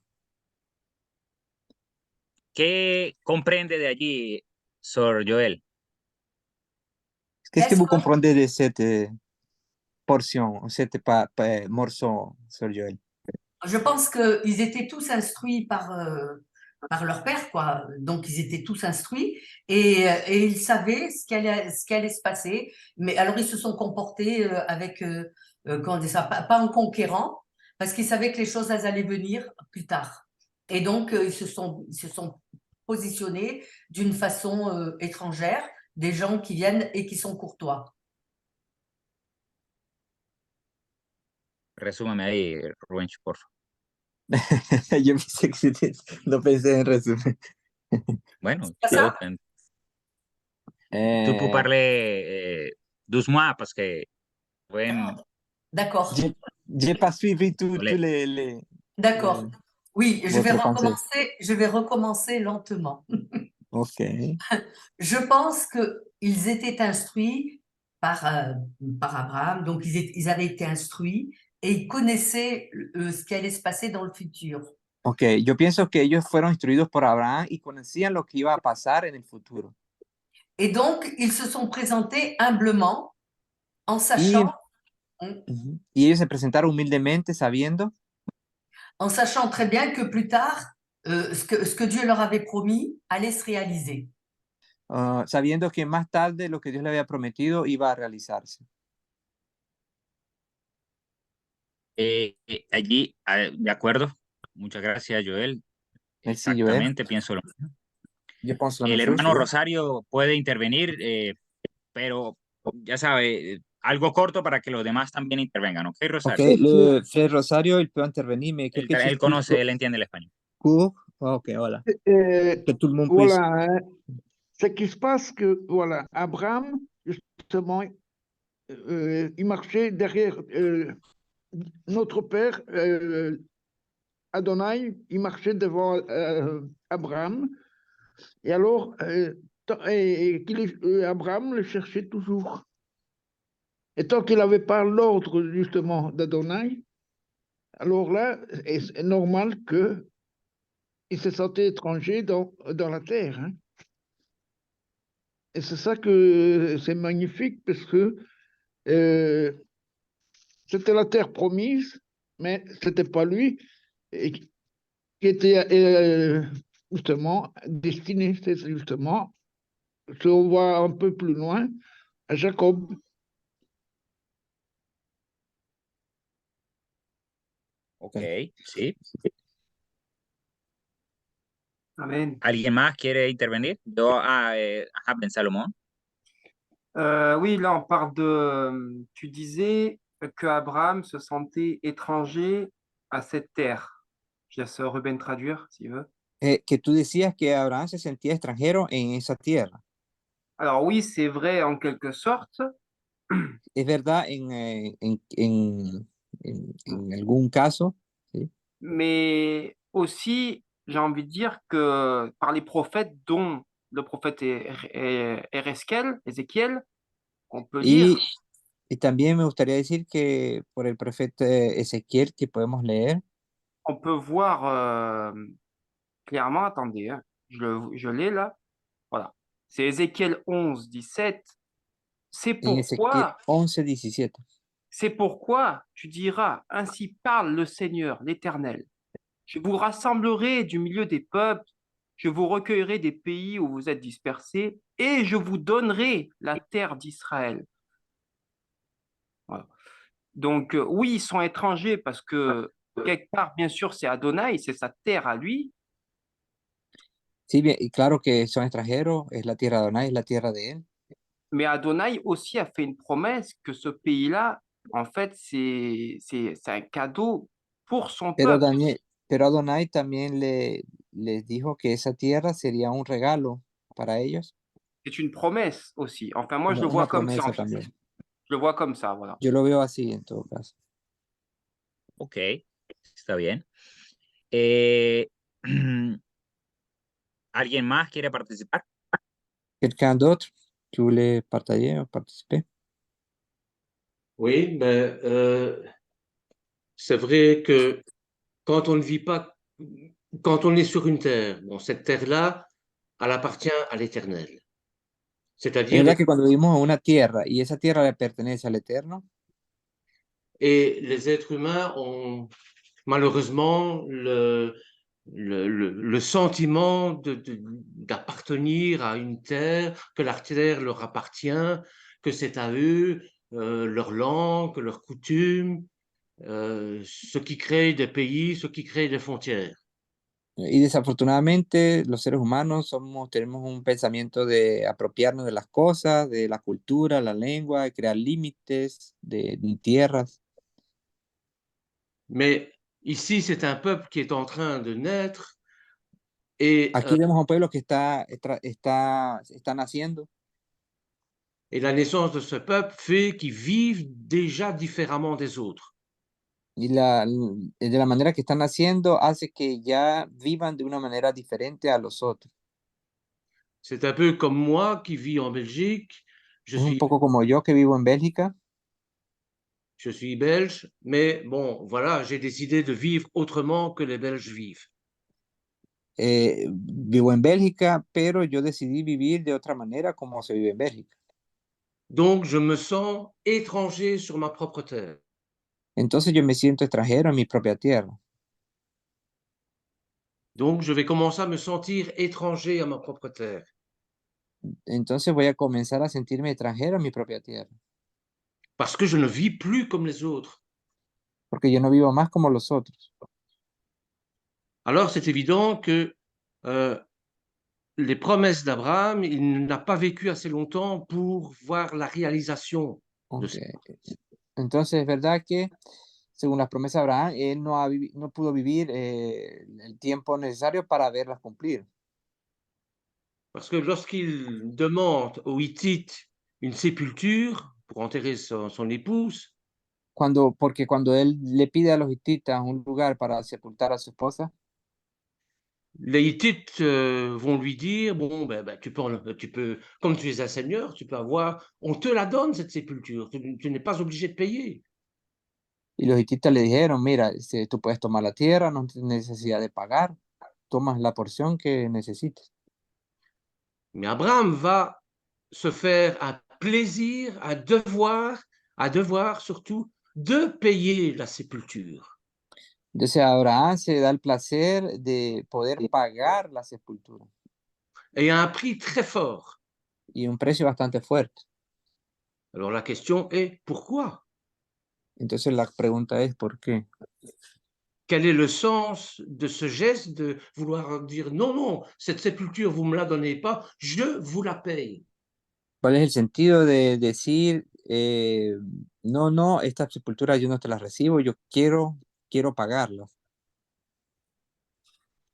¿Qué comprende de allí, Sor Joel? Qu'est-ce que Est-ce vous qu'on- comprenez de cette portion, cette morceau, Sir Joel? Je pense qu'ils étaient tous instruits par leur père, quoi. Donc, ils étaient tous instruits et ils savaient ce qui allait se passer. Mais alors, ils se sont comportés avec, comment on dit ça, pas en conquérant, parce qu'ils savaient que les choses, elles allaient venir plus tard. Et donc, ils se sont positionnés d'une façon étrangère, des gens qui viennent et qui sont courtois. Resúmame ahí, Rubencho, por favor. Yo pensé que no pensé en resumen. Bueno, pas ça? tu peux parler doucement parce que pueden D'accord. J'ai pas suivi tous Olé. les D'accord. Oui, votre pensée. je vais recommencer lentement. Ok. Je pense qu'ils étaient instruits par Abraham, donc ils avaient été instruits et ils connaissaient ce qui allait se passer dans le futur. Ok, yo pienso que ellos fueron instruidos por Abraham y conocían lo que iba a pasar en el futuro. Et donc, ils se sont présentés humblement en Y, sachant, Ujú. Y ellos se presentaron humildemente sabiendo très bien que plus tard, ce que Dieu leur avait promis allait se réaliser. sabiendo que más tarde lo que Dios le había prometido iba a realizarse. allí, de acuerdo. Muchas gracias, Joel. Merci, Joel. Exactamente, pienso lo mismo. Yo pienso la El même chose. hermano Rosario puede intervenir, pero ya sabe, algo corto para que los demás también intervengan, ¿ok, Ok, Rosario? le frère Rosario, il peut intervenir, mais Él, quelque chose él conoce, él entiende el español. court. Ok, voilà. Que tout le monde puisse. Voilà, hein. Ce qui se passe que, voilà, Abraham, justement, il marchait derrière notre père, Adonai, il marchait devant Abraham. Et alors, Abraham le cherchait toujours. Et tant qu'il n'avait pas l'ordre, justement, d'Adonai, alors là, c'est normal qu'il se sentait étranger dans la terre, hein. Et c'est ça que c'est magnifique parce que c'était la terre promise, mais c'était pas lui qui était justement destiné, c'est justement, si on voit un peu plus loin, à Jacob. Ok, sí. Amen. ¿Alguien más quiere intervenir? Yo, ajá, Ben Salomón. Oui, là, on parle de. Tu disais que Abraham se sentait étranger à cette terre. Je laisse Ruben traduire, s'il veut. Que tú decías que Abraham se sentía extranjero en esa tierra. Alors, oui, c'est vrai en quelque sorte, Es verdad en algún caso, ¿sí? mais aussi, j'ai envie de dire que par les prophètes, dont le prophète Ézéchiel, on peut lire, Y también me gustaría decir que por el profeta Ezequiel que podemos leer, on peut voir clairement, attendez, hein, je l'ai là, voilà. C'est Ézéchiel 11, 17. C'est en Ezequiel pourquoi, 11:17. c'est pourquoi tu diras, ainsi parle le Seigneur, l'Éternel. Je vous rassemblerai du milieu des peuples, je vous recueillerai des pays où vous êtes dispersés, et je vous donnerai la terre d'Israël. Voilà. Donc, oui, ils sont étrangers parce que, quelque part, bien sûr, c'est Adonai, c'est sa terre à lui, Sí, bien, y claro que son extranjeros, es la tierra de Adonai, es la tierra de él. mais Adonai aussi a fait une promesse que ce pays-là, en fait, c'est un cadeau pour son Pero, peuple. pero Adonai también les dijo que esa tierra sería un regalo para ellos, C'est une promesse aussi. Enfin, moi, je como le vois una comme ça, en promesa fait. también. Je le vois comme ça, voilà. Yo lo veo así en todo caso. Ok, está bien. Eh, ¿Alguien más quiere participar? Quelqu'un d'autre qui voulait partager ou participer? Oui, mais c'est vrai que quand on ne vit pas, quand on est sur une terre, bon, cette terre-là, elle appartient à l'Éternel. Es C'est-à-dire, verdad que cuando vivimos en una tierra y esa tierra le pertenece al Eterno, et les êtres humains ont malheureusement le sentiment d'appartenir à une terre, que la terre leur appartient, que c'est à eux, leur langue, leurs coutumes, ce qui crée des pays, ce qui crée des frontières. y desafortunadamente los seres humanos tenemos un pensamiento de apropiarnos de las cosas, de la cultura, la lengua, de crear límites de tierras. Mais ici, c'est un peuple qui est en train de naître et, Aquí vemos a un pueblo que está naciendo. et la naissance de ce peuple fait qu'ils vivent déjà différemment des autres. Y de la manera que están naciendo hace que ya vivan de una manera diferente a los otros. C'est un peu comme moi qui vis en Belgique. Es un poco como yo que vivo en Bélgica. Je suis belge, mais bon, voilà, j'ai décidé de vivre autrement que les Belges vivent. Vivo en Bélgica, pero yo decidí vivir de otra manera como se vive en Bélgica. Donc, je me sens étranger sur ma propre terre. Entonces yo me siento extranjero en mi propia tierra. Donc, je vais commencer à me sentir étranger à ma propre terre. Entonces voy a comenzar a sentirme extranjero en mi propia tierra. Parce que je ne vis plus comme les autres. Porque yo no vivo más como los otros. Alors, c'est évident que les promesses d'Abraham, il n'a pas vécu assez longtemps pour voir la réalisation de Okay. ça. Entonces es verdad que, según las promesas de Abraham, él no pudo vivir el tiempo necesario para verlas cumplir. Parce que lorsqu'il demande aux Hittites une sépulture pour enterrer son épouse, Porque cuando él le pide a los hititas un lugar para sepultar a su esposa, les Hittites vont lui dire, bon, tu peux, comme tu es un seigneur, tu peux avoir, on te la donne cette sépulture, tu n'es pas obligé de payer. Y los hititas le dijeron, mira, tú puedes tomar la tierra, no tienes necesidad de pagar, tomas la porción que necesites. Mais Abraham va se faire un plaisir, un devoir surtout, de payer la sépulture. Entonces Abraham se da el placer de poder pagar la sepultura Et à un prix très fort. y un precio bastante fuerte. Alors la question est, pourquoi? Entonces la pregunta es, ¿por qué? Quel est le sens de ce geste de vouloir dire non, non, cette sépulture, vous ne me la donnez pas, je vous la paye? ¿Cuál es el sentido de decir, no, no, esta sepultura yo no te la recibo, yo quiero pagarla?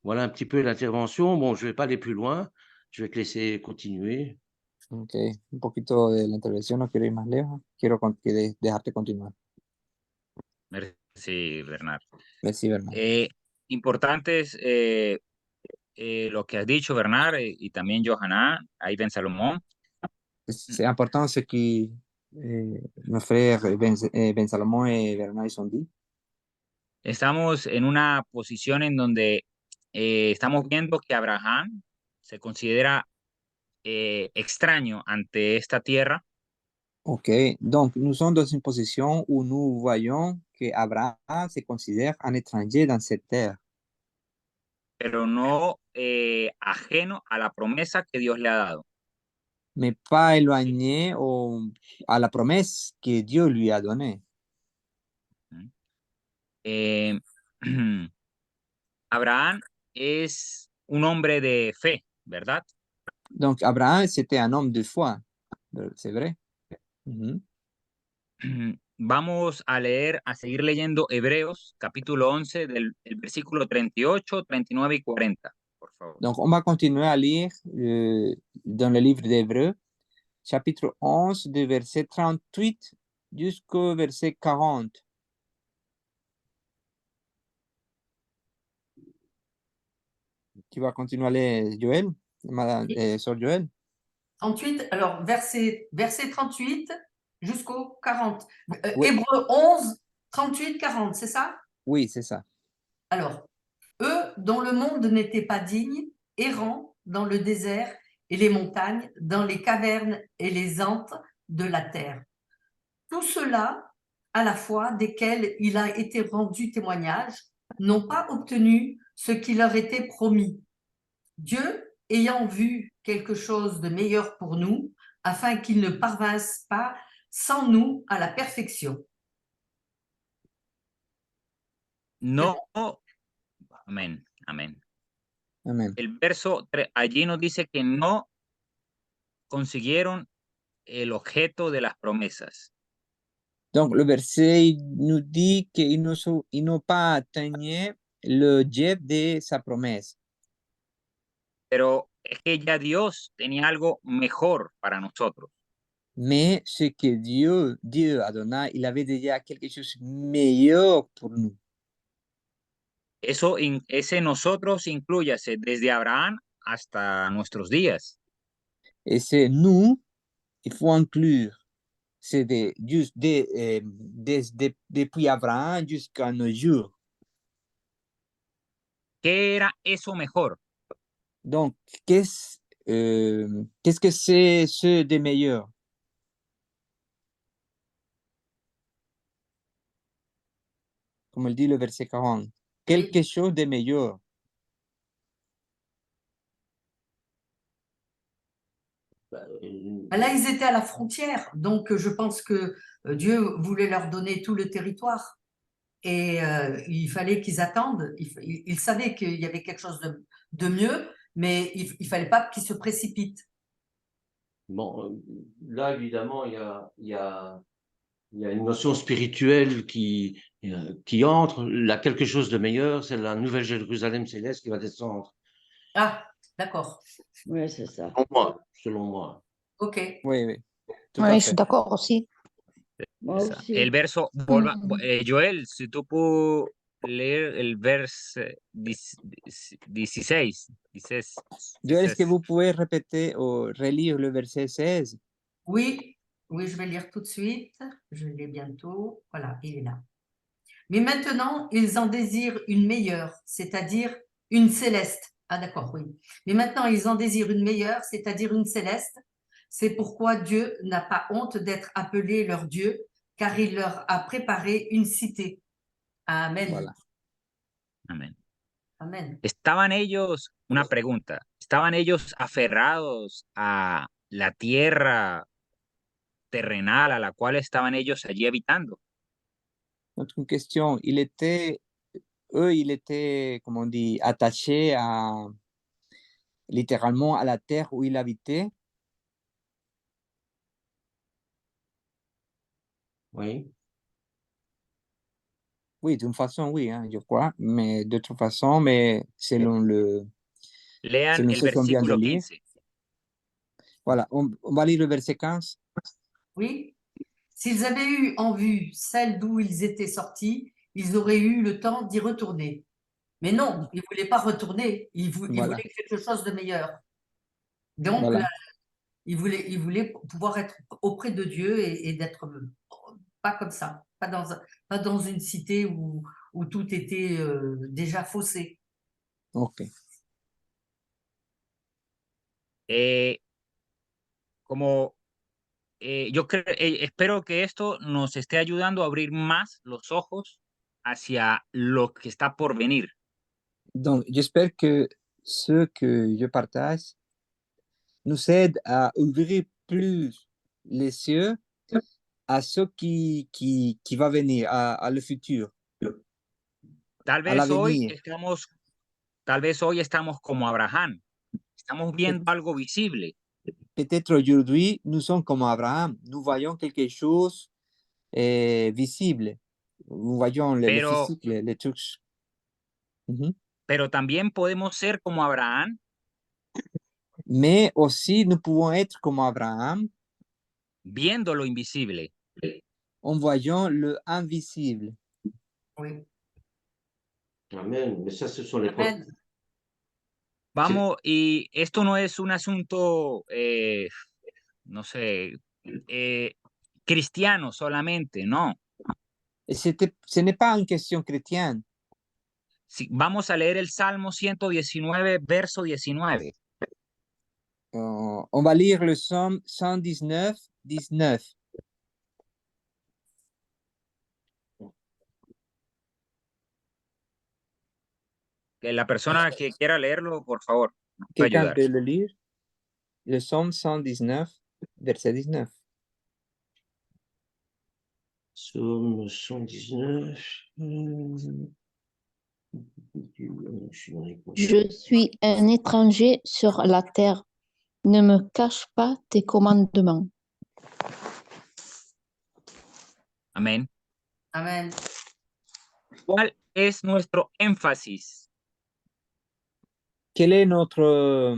Voilà un petit peu l'intervention. Bon, je ne vais pas aller plus loin. Je vais te laisser continuer. Ok, un poquito de la intervención, no quiero ir más lejos, quiero dejarte continuar. Merci, Bernard. Merci, Bernard. Importantes lo que has dicho, Bernard, y también Johanna, ahí Ben Salomón. C'est important ce que nos frères Ben Salomón y Bernard ils ont dit. Estamos en una posición en donde estamos viendo que Abraham se considera extraño ante esta tierra. Ok, donc nous sommes dans une position où nous voyons que Abraham se considère un étranger dans cette terre, pero no ajeno a la promesa que Dios le ha dado. mais pas éloigné à la promesse que Dieu lui a donnée. Abraham es un hombre de fe, ¿verdad? Donc Abraham, c'était un homme de foi, c'est vrai. Vamos a leer, a seguir leyendo Hebreos, capítulo 11, del versículo 38, 39 y 40, por favor. Donc on va continuer à lire dans le livre d'Hébreux, chapitre 11, de verset 38 jusqu'au verset 40. Tu vas continuer à lire, Joël, Madame, Sœur Joël? 38, alors verset 38 jusqu'au 40. Oui. Hébreux 11, 38, 40, c'est ça? Oui, c'est ça. Alors, eux dont le monde n'était pas digne, errant dans le désert et les montagnes, dans les cavernes et les antres de la terre. Tout cela, à la fois, desquels il a été rendu témoignage, n'ont pas obtenu ce qui leur était promis. Dieu, ayant vu quelque chose de meilleur pour nous, afin qu'ils ne parvinssent pas sans nous à la perfection. No, amén, amén. Amen. El verso, allí nos dice que no consiguieron el objeto de las promesas. Donc, le verset nous dit qu'ils n'ont pas atteint l'objet de sa promesse. Pero es que ya Dios tenía algo mejor para nosotros. Mais ce que Dieu a donné, il avait déjà quelque chose de meilleur pour nous. Ese nosotros incluyase desde Abraham hasta nuestros días. Et c'est nous, il faut inclure. C'est depuis Abraham jusqu'à nos jours. ¿Qué era eso mejor? Donc, qu'est-ce que c'est ce de meilleur? Comme il dit le verset 40. Quelque chose de meilleur. Là, ils étaient à la frontière, donc je pense que Dieu voulait leur donner tout le territoire. Et il fallait qu'ils attendent. Ils savaient qu'il y avait quelque chose de mieux, mais il ne fallait pas qu'ils se précipitent. Bon, là, évidemment, il y a une notion spirituelle qui entre. Là, quelque chose de meilleur, c'est la nouvelle Jérusalem céleste qui va descendre. Ah, d'accord. Oui, c'est ça. Selon moi. Ok. Oui, oui. Oui, je suis d'accord aussi. Moi aussi. El verso, Joel, si tú puedes leer el verso 16. Joël, est-ce que vous pouvez répéter ou relire le verset 16? Oui, je vais lire tout de suite. Je l'ai bientôt. Voilà, il est là. Mais maintenant, ils en désirent une meilleure, c'est-à-dire une céleste. Ah d'accord, oui. Mais maintenant, ils en désirent une meilleure, c'est-à-dire une céleste. C'est pourquoi Dieu n'a pas honte d'être appelé leur Dieu, car il leur a préparé une cité. Amen. Voilà. Amén. Amen. Estaban ellos, una pregunta, ¿estaban ellos aferrados a la tierra terrenal a la cual estaban ellos allí habitando? Donc, une question, eux, ils étaient, comment on dit, attachés littéralement à la terre où ils habitaient. Oui. Oui, d'une façon, oui, hein, je crois, mais d'autre façon, mais selon Lean el ce qu'on vient de versículo lire. 15. Voilà, on va lire le verset 15. Oui. S'ils avaient eu en vue celle d'où ils étaient sortis, ils auraient eu le temps d'y retourner. Mais non, ils ne voulaient pas retourner, ils Voilà. voulaient quelque chose de meilleur. Donc, Voilà. là, ils voulaient pouvoir être auprès de Dieu et d'être pas comme ça, pas dans une cité où tout était déjà faussé. Ok. Yo espero que esto nos esté ayudando a abrir más los ojos hacia lo que está por venir. Donc, j'espère que ce que je partage nous aide à ouvrir plus les cieux à ce qui va venir, à le futur, Tal à vez l'avenir. hoy estamos como Abraham, estamos viendo algo visible, Peut-être aujourd'hui, nous sommes comme Abraham, nous voyons quelque chose visible, nous voyons le pero, physique, les trucs. Mhm. pero también podemos ser como Abraham Mais aussi, nous pouvons être comme Abraham viendo lo invisible. en voyant le invisible. Oui. Amen. Mais ça, ce sont les Amen. Vamos, y esto no es un asunto, no sé, cristiano solamente, no. Et ce n'est pas une question chrétienne. Si, vamos a leer el Salmo 119, verso 19. On va lire le psaume 119, 19. Que la persona que quiera leerlo, por favor, nos puede Quelqu'un ayudar. peut le lire? Le psaume 119, verset 19. Psaume 119. Je suis un étranger sur la terre. Ne me cache pas tes commandements. Amén. Amen. ¿Cuál es nuestro énfasis? Quel est notre,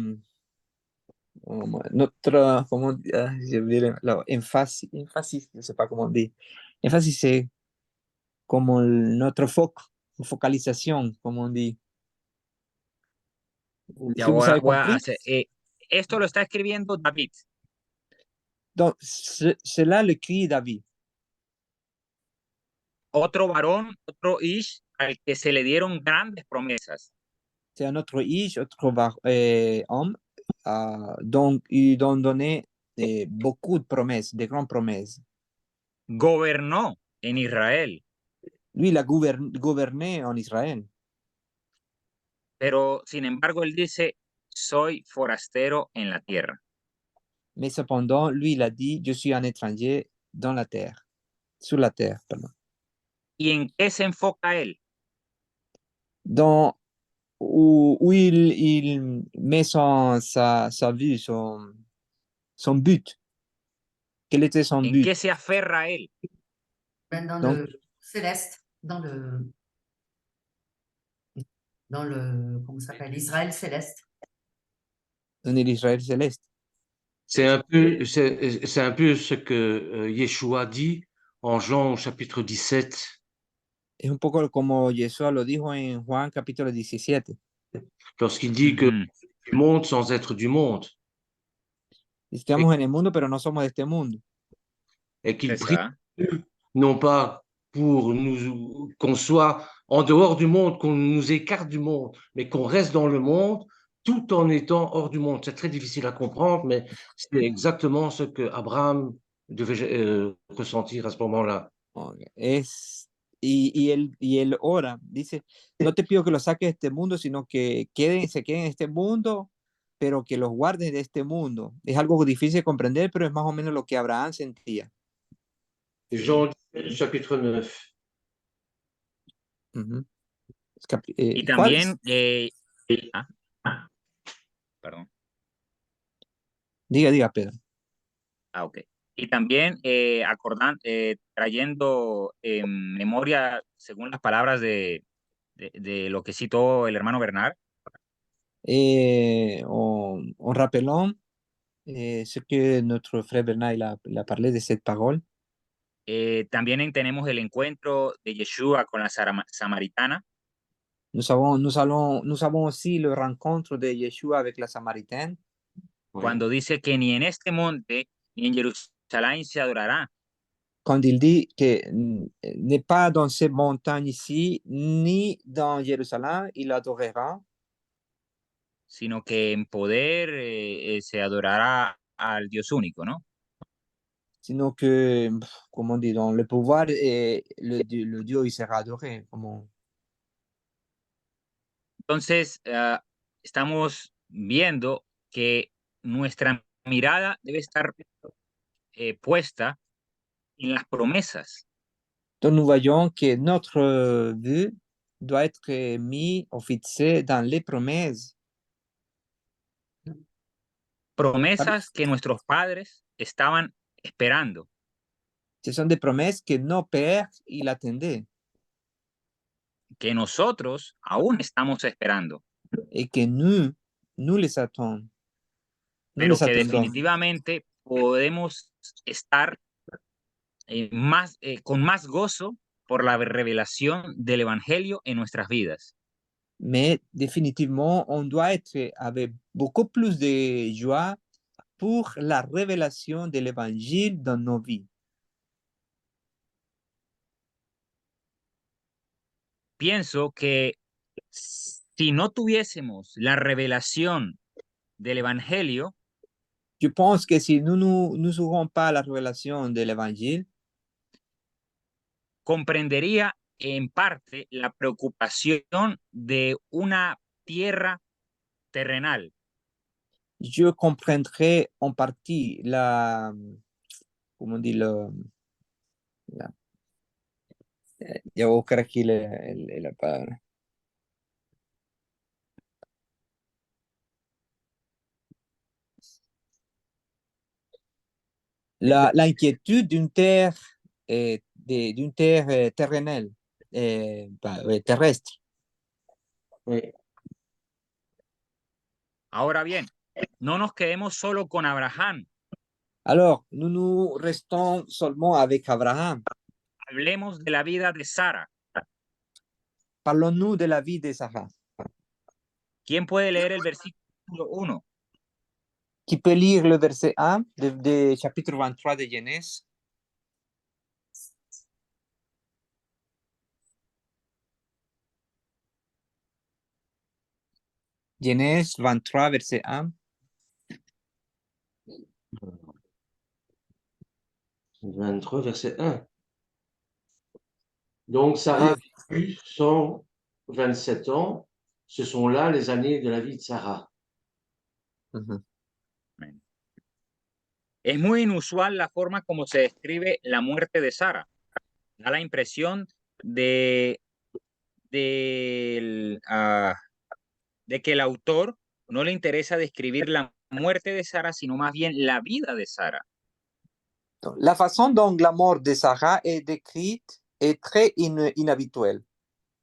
comment, je dirais, emphasis, je ne sais pas comment dire. Emphasis, c'est comme notre focalisation, comme on dit. Ya Si vous avez voy a compris? hacer, esto lo está escribiendo David. Donc, c'est là le cri David. Otro varón, otro Ish, al que se le dieron grandes promesas. C'est un autre Ish, autre homme, donc ils ont donné beaucoup de promesses, de grandes promesses. Gobernó en Israel, Lui, il a gouverné en Israël. pero sin embargo él dice, soy forastero en la tierra. Mais cependant, lui, il a dit, je suis un étranger dans la terre, sur la terre, pardon. ¿Y en qué se enfoca él? Dans, où il met sa vue, son but. Quel était son ¿En but? qué se aferra él? Dans Donc, le céleste, dans le comment ça s'appelle, Israël céleste. dans l'Israël céleste. C'est un peu ce que Yeshua dit en Jean chapitre 17. Es un poco como Yeshua lo dijo en Juan capítulo 17. Lorsqu'il dit que du monde sans être du monde. Estamos en el mundo, pero no somos de este mundo. Et qu'il prie non pas pour qu'on soit en dehors du monde, qu'on nous écarte du monde, mais qu'on reste dans le monde tout en étant hors du monde. C'est très difficile à comprendre, mais c'est exactement ce que Abraham devait ressentir à ce moment-là. Y él ora, dice, no te pido que los saques de este mundo, sino que se queden en este mundo, pero que los guardes de este mundo. Es algo difícil de comprender, pero es más o menos lo que Abraham sentía. Jean 10, chapitre 9. Y también, perdón. Diga, Pedro. Ok. Y también trayendo en memoria, según las palabras de lo que citó el hermano Bernard. On rappelons ce que notre frère Bernard il a parlé de cette parole. También tenemos el encuentro de Yeshua con la samaritana. Nous avons aussi le rencontre de Yeshua avec la Samaritaine. Cuando dice que ni en este monte ni en Jerusalén se adorará. Quand il dit que n'est pas dans ces montagnes ici, ni dans Jérusalem, il adorera. Sino que en poder se adorará al Dios único, ¿no? Sino que, comment on dit, dans le pouvoir, le Dieu, il sera adoré. Entonces, estamos viendo que nuestra mirada debe estar puesta en las promesas. Donc, nous voyons que notre vue doit être mise ou fixée dans les promesses. Promesas que nuestros padres estaban esperando. Ce sont des promesses que nos pères, ils attendaient. Que nosotros aún estamos esperando. Et que nous les attendons. Pero que definitivamente podemos estar con más gozo por la revelación del Evangelio en nuestras vidas. Mais définitivement, on doit être avec beaucoup plus de joie pour la révélation de l'Évangile dans nos vies. Pienso que si no tuviésemos la revelación del Evangelio, je pense que si nous n'aurons pas la révélation de l'Évangile, comprendería en parte la preocupación de una tierra terrenal. Je comprendrai en partie comment on dit, ya voy a buscar aquí la palabra. L'inquiétude d'une terre, terrenale, terrestre. Oui. Ahora bien, no nos quedemos solo con Abraham. Alors, nous restons seulement avec Abraham. Hablemos de la vida de Sara. Parlons-nous de la vie de Sarah. ¿Quién puede leer el versículo 1? Qui peut lire le verset 1 de chapitre 23 de Genèse? Genèse 23, verset 1. 23, verset 1. Donc, Sarah a vécu 127 ans. Ce sont là les années de la vie de Sarah. Es muy inusual la forma como se describe la muerte de Sara. Da la impresión de que el autor no le interesa describir la muerte de Sara, sino más bien la vida de Sara. La façon dont la mort de Sarah est décrite est très inhabituelle.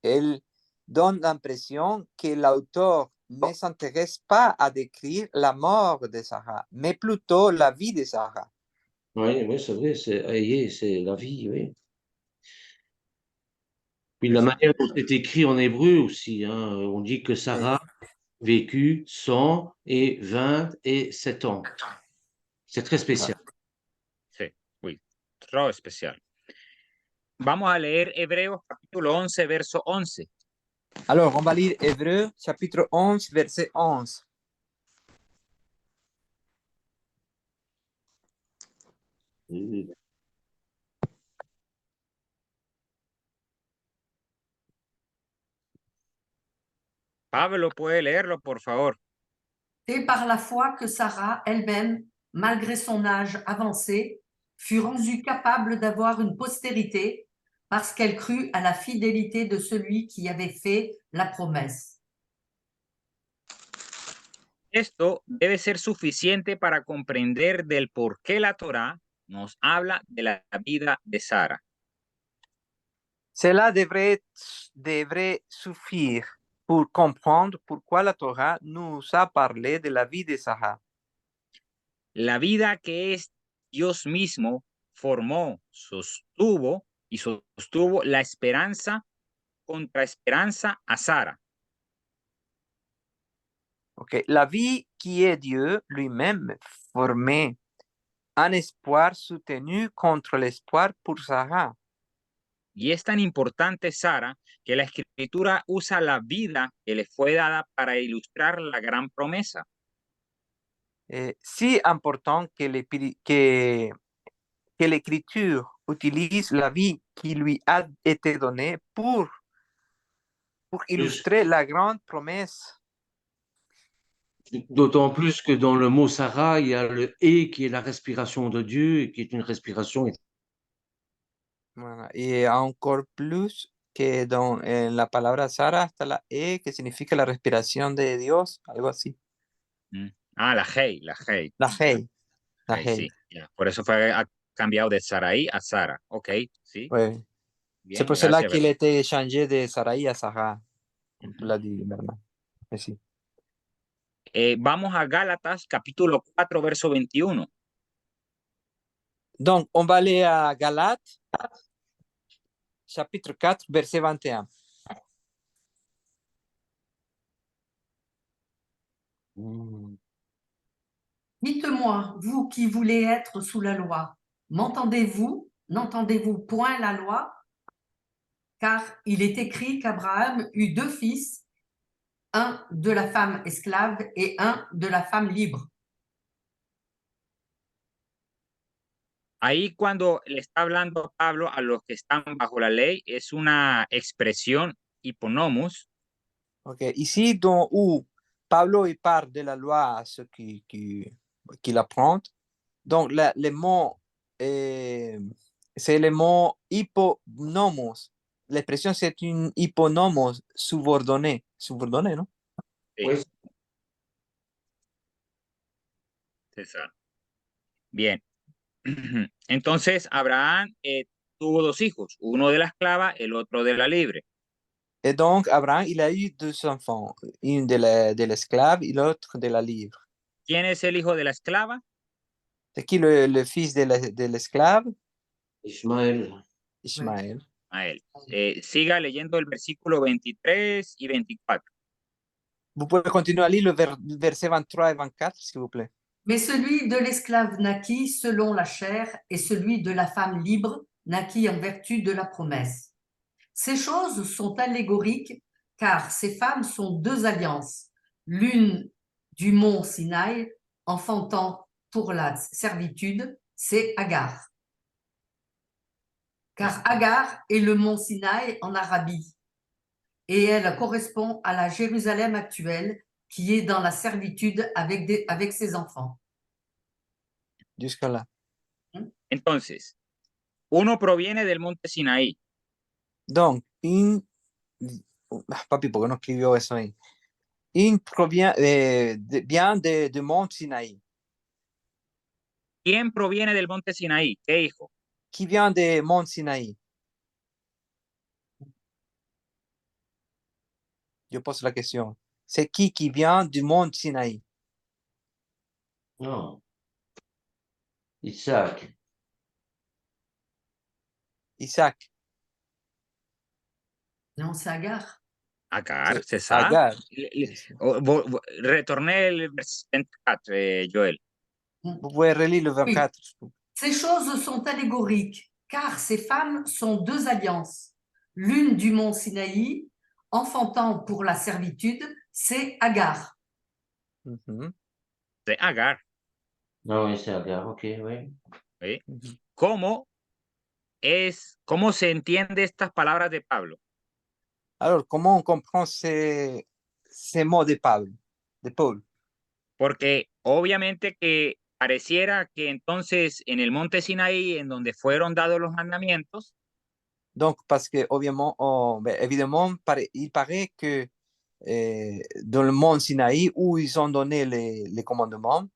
Elle donne l'impression que l'auteur ne s'intéresse pas à décrire la mort de Sarah, mais plutôt la vie de Sarah. Oui, c'est vrai, c'est la vie, oui. Puis la manière dont c'est écrit en hébreu aussi, hein, on dit que Sarah a vécu 127 ans. C'est très spécial. Sí, oui, trop especial. Vamos a leer Hebreos capítulo 11, verso 11. Alors, on va lire Hébreux, chapitre 11, verset 11. Pablo, ¿puede leerlo, por favor? C'est par la foi que Sarah elle-même, malgré son âge avancé, fut rendue capable d'avoir une postérité parce qu'elle crut à la fidélité de celui qui avait fait la promesse. Esto debe ser suficiente para comprender del por qué la Torá nos habla de la vida de Sara. Cela devrait suffire pour comprendre pourquoi la Torah nous a parlé de la vie de Sarah. La vida que es Dios mismo formó, sostuvo y sostuvo la esperanza contra esperanza a Sara. Okay. La vie qui est Dieu lui-même formait un espoir soutenu contre l'espoir pour Sarah. Y es tan importante Sara que la escritura usa la vida que le fue dada para ilustrar la gran promesa. Si important que l'Écriture utilise la vie qui lui a été donnée pour illustrer la grande promesse. D'autant plus que dans le mot Sarah, il y a le « et » qui est la respiration de Dieu et qui est une respiration. Voilà. Et encore plus que dans la palabra Sara está la E, que significa la respiración de Dios, algo así. Ah, la Hei, la Hei. La Hei. La Hei, Hei. sí, ya. Por eso fue cambiado de Sarai a Sara. Ok, sí. Ouais. Bien, C'est pour cela gracias, qu'il ¿verdad? a été changé de Sarai à Sarah, comme tu l'as dit, Bernard. Merci. Vamos a Gálatas capítulo 4, verso 21. Donc, on va aller à Galates, chapitre 4, verset 21. Dites-moi, vous qui voulez être sous la loi, m'entendez-vous? N'entendez-vous point la loi? Car il est écrit qu'Abraham eut deux fils, un de la femme esclave et un de la femme libre. Ahí cuando le está hablando Pablo a los que están bajo la ley, es una expresión hyponomos. Ok, ici, dans où Pablo il parle de la loi à ceux qui l'apprennent, donc le mot, c'est le mot hyponomos. L'expression, c'est une hyponomos subordonnée. Subordonnée, non? Sí. Oui. César. Bien. Entonces, Abraham tuvo dos hijos, uno de la esclava, el otro de la libre. Et donc, Abraham, il a eu deux enfants, une de l'esclave et l'autre de la libre. ¿Quién es el hijo de la esclava? C'est qui le fils de l'esclave? Ishmael. Ishmael. A él. Siga leyendo el versículo 23 y 24. Vous pouvez continuer à lire le verset 23 et 24, s'il vous plaît. Mais celui de l'esclave naquit selon la chair et celui de la femme libre naquit en vertu de la promesse. Ces choses sont allégoriques car ces femmes sont deux alliances, l'une du mont Sinaï enfantant pour la servitude, c'est Agar. Car Agar est le mont Sinaï en Arabie et elle correspond à la Jérusalem actuelle qui est dans la servitude avec ses enfants. Jusqu'à là. Entonces, uno proviene del monte Sinaí. Donc, papi, ¿por qué no escribió eso ahí? Provient bien de Mont Sinaï. ¿Quién proviene del monte Sinaí? ¿Qué hijo? Qui vient de Mont Sinaï? Je pose la question. C'est qui vient du Mont Sinaï? Non. Isaac. Isaac. Non, c'est Agar. Agar, c'est ça. Agar. Retournez le verset 24, Joël. Vous pouvez relire le 24. Oui. Ces choses sont allégoriques, car ces femmes sont deux alliances. L'une du mont Sinaï, enfantant pour la servitude, c'est Agar. Mhm, de Agar. Ah oui, c'est Agar, ok, oui. ¿Sí? mhm. ¿Cómo se entiende estas palabras de Pablo? Alors, comment on comprend ces mots de Paul? Porque obviamente que pareciera que entonces en el monte Sinaí, en donde fueron dados los mandamientos, Donc, parce que, évidemment, il paraît que dans le mont Sinaï, où ils ont donné les commandements,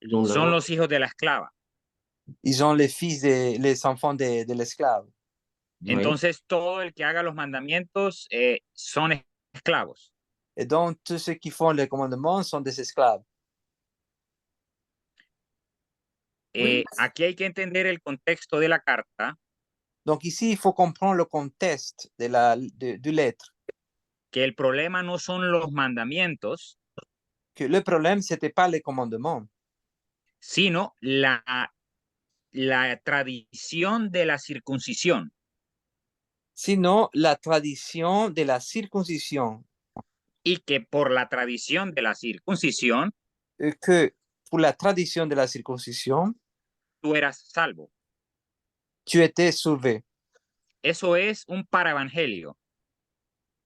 Donc, son los hijos de la esclava. ils ont les enfants de l'esclave. oui. Entonces todo el que haga los mandamientos son esclavos. Et donc, tous ceux qui font les commandements sont des esclaves. Oui, Aquí hay que entender el contexto de la carta, Donc, ici, il faut comprendre le contexte du lettre. que el problema no son los mandamientos, Que le problème, ce n'était pas les commandements, sino la tradición de la circuncisión. sinon la tradition de la circoncision. Y que por la tradición de la circuncisión, Et que pour la tradition de la circoncision, tú eras salvo. tu étais sauvé. Eso es un paraevangelio.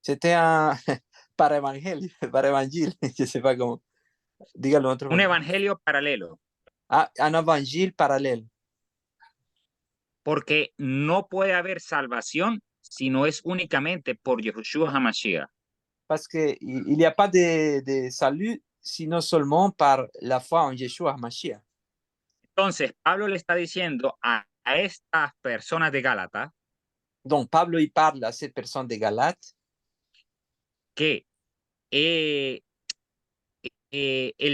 C'était un para-évangile, je ne sais pas comment. Dígalo en otro Un modo. evangelio paralelo. Un évangile parallèle. Porque no puede haber salvación si no es únicamente por Yeshua HaMashiach. Parce qu'il n'y a pas de salut, sinon seulement par la foi en Yeshua HaMashiach. Entonces, Pablo le está diciendo a estas personas de Gálata Donc, Pablo, il parle à cette personne de Galates que el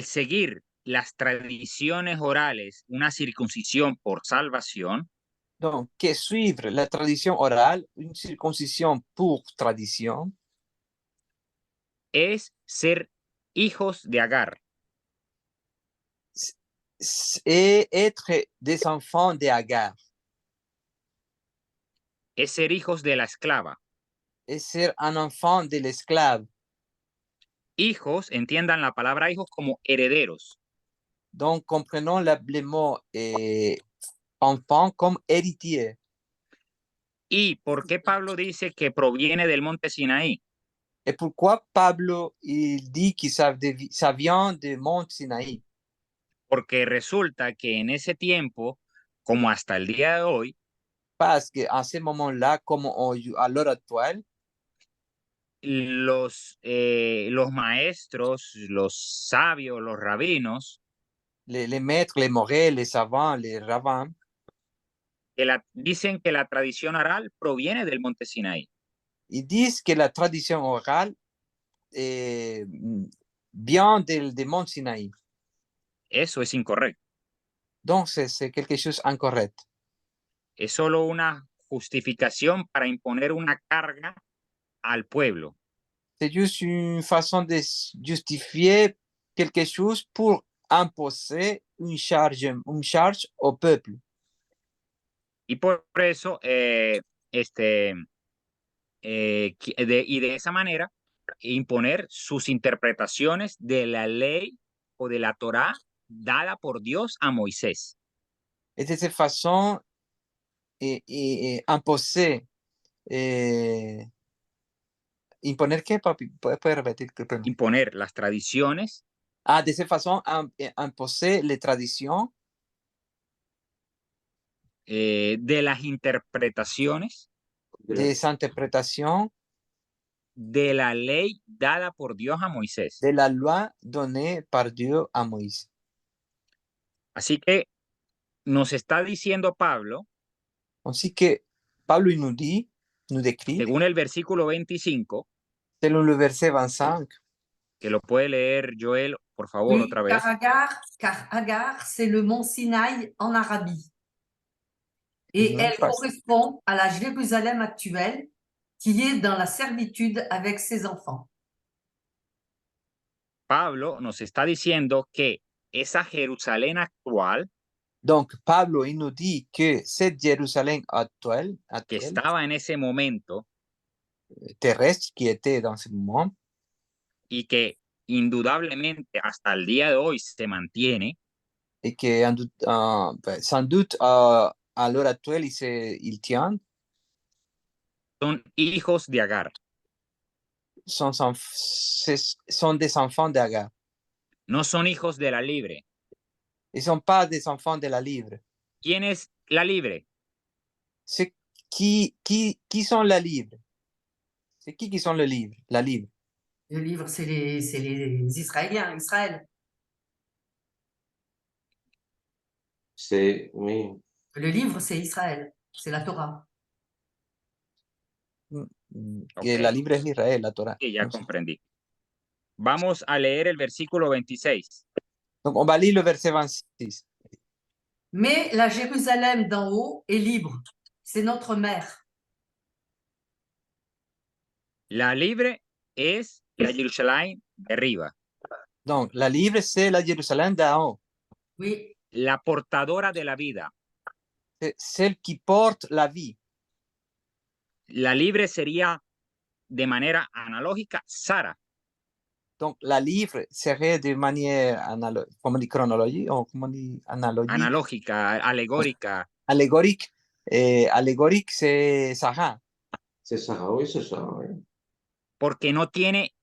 seguir las tradiciones orales, una circuncisión por salvación, donc, que suivre la tradition orale, une circoncision pour tradition, es ser hijos de Agar. et être des enfants de Agar, Es ser hijos de la esclava. et ser un enfant de l'esclave. Hijos, entiendan la palabra hijos como herederos. Donc, comprenons le mot enfant comme héritier. ¿Y por qué Pablo dice que proviene del monte Sinaí? Et pourquoi Pablo, il dit que ça vient du mont Sinaï? Porque resulta que en ese tiempo, como hasta el día de hoy, Parce qu'en ce moment-là, comme à l'heure actuelle, los maestros, los sabios, los rabinos, les maîtres, les morels, les savants, les rabbins, dicen que la tradición oral proviene del monte Sinaí. ils disent que la tradition orale vient du mont Sinaï. Eso es incorrecto. Donc, c'est quelque chose d'incorrect. Es solo una justificación para imponer una carga al pueblo. C'est juste une façon de justifier quelque chose pour imposer une charge au peuple. Y por eso, y de esa manera, imponer sus interpretaciones de la ley o de la Torá dada por Dios a Moisés. Et de cette façon, imposer, imponer qué, papi? ¿Puedes repetir? Imponer las tradiciones De cette façon, imposer les traditions de las interpretaciones des interprétations de la ley dada por Dios a Moisés. de la loi donnée par Dieu à Moïse. Así que nos está diciendo Pablo, Ainsi que Pablo nous dit, nous décrit, según el versículo 25, selon le verset 25, que lo puede leer Joel, por favor, oui, otra vez. car Agar, c'est le mont Sinaï en Arabie. Et elle correspond à la Jérusalem actuelle, qui est dans la servitude avec ses enfants. Pablo nos está diciendo que esa Jerusalén actual Donc, Pablo, il nous dit que cette Jérusalem actuelle, que estaba en ese momento terrestre, qui était dans ce moment, y que indudablemente hasta el día de hoy se mantiene, et que sans doute à l'heure actuelle, il tient, son hijos de Agar. sont des enfants d'Agar. No son hijos de la libre. Ils ne sont pas des enfants de la libre. ¿Quién es la libre? C'est qui sont la libre? C'est qui sont la libre? Le livre, c'est les Israéliens, Israël. Oui. Le livre, c'est Israël, c'est la Torah. Que la libre es Israel, la Torah. Sí, ya comprendí. Vamos a leer el versículo 26. Donc, on va lire le verset 26. Mais la Jérusalem d'en haut est libre. C'est notre mère. La libre es la Jerusalén de arriba. Donc, la libre, c'est la Jérusalem d'en haut. Oui, La portadora de la vida. C'est celle qui porte la vie. La libre sería de manera analógica Sara. Donc, la libre serait de manière chronologique, ou comment on dit, Analógica, alegórica. allégorique. Allégorique, c'est Sarah. C'est ça, oui, c'est ça. Oui. Porque no tiene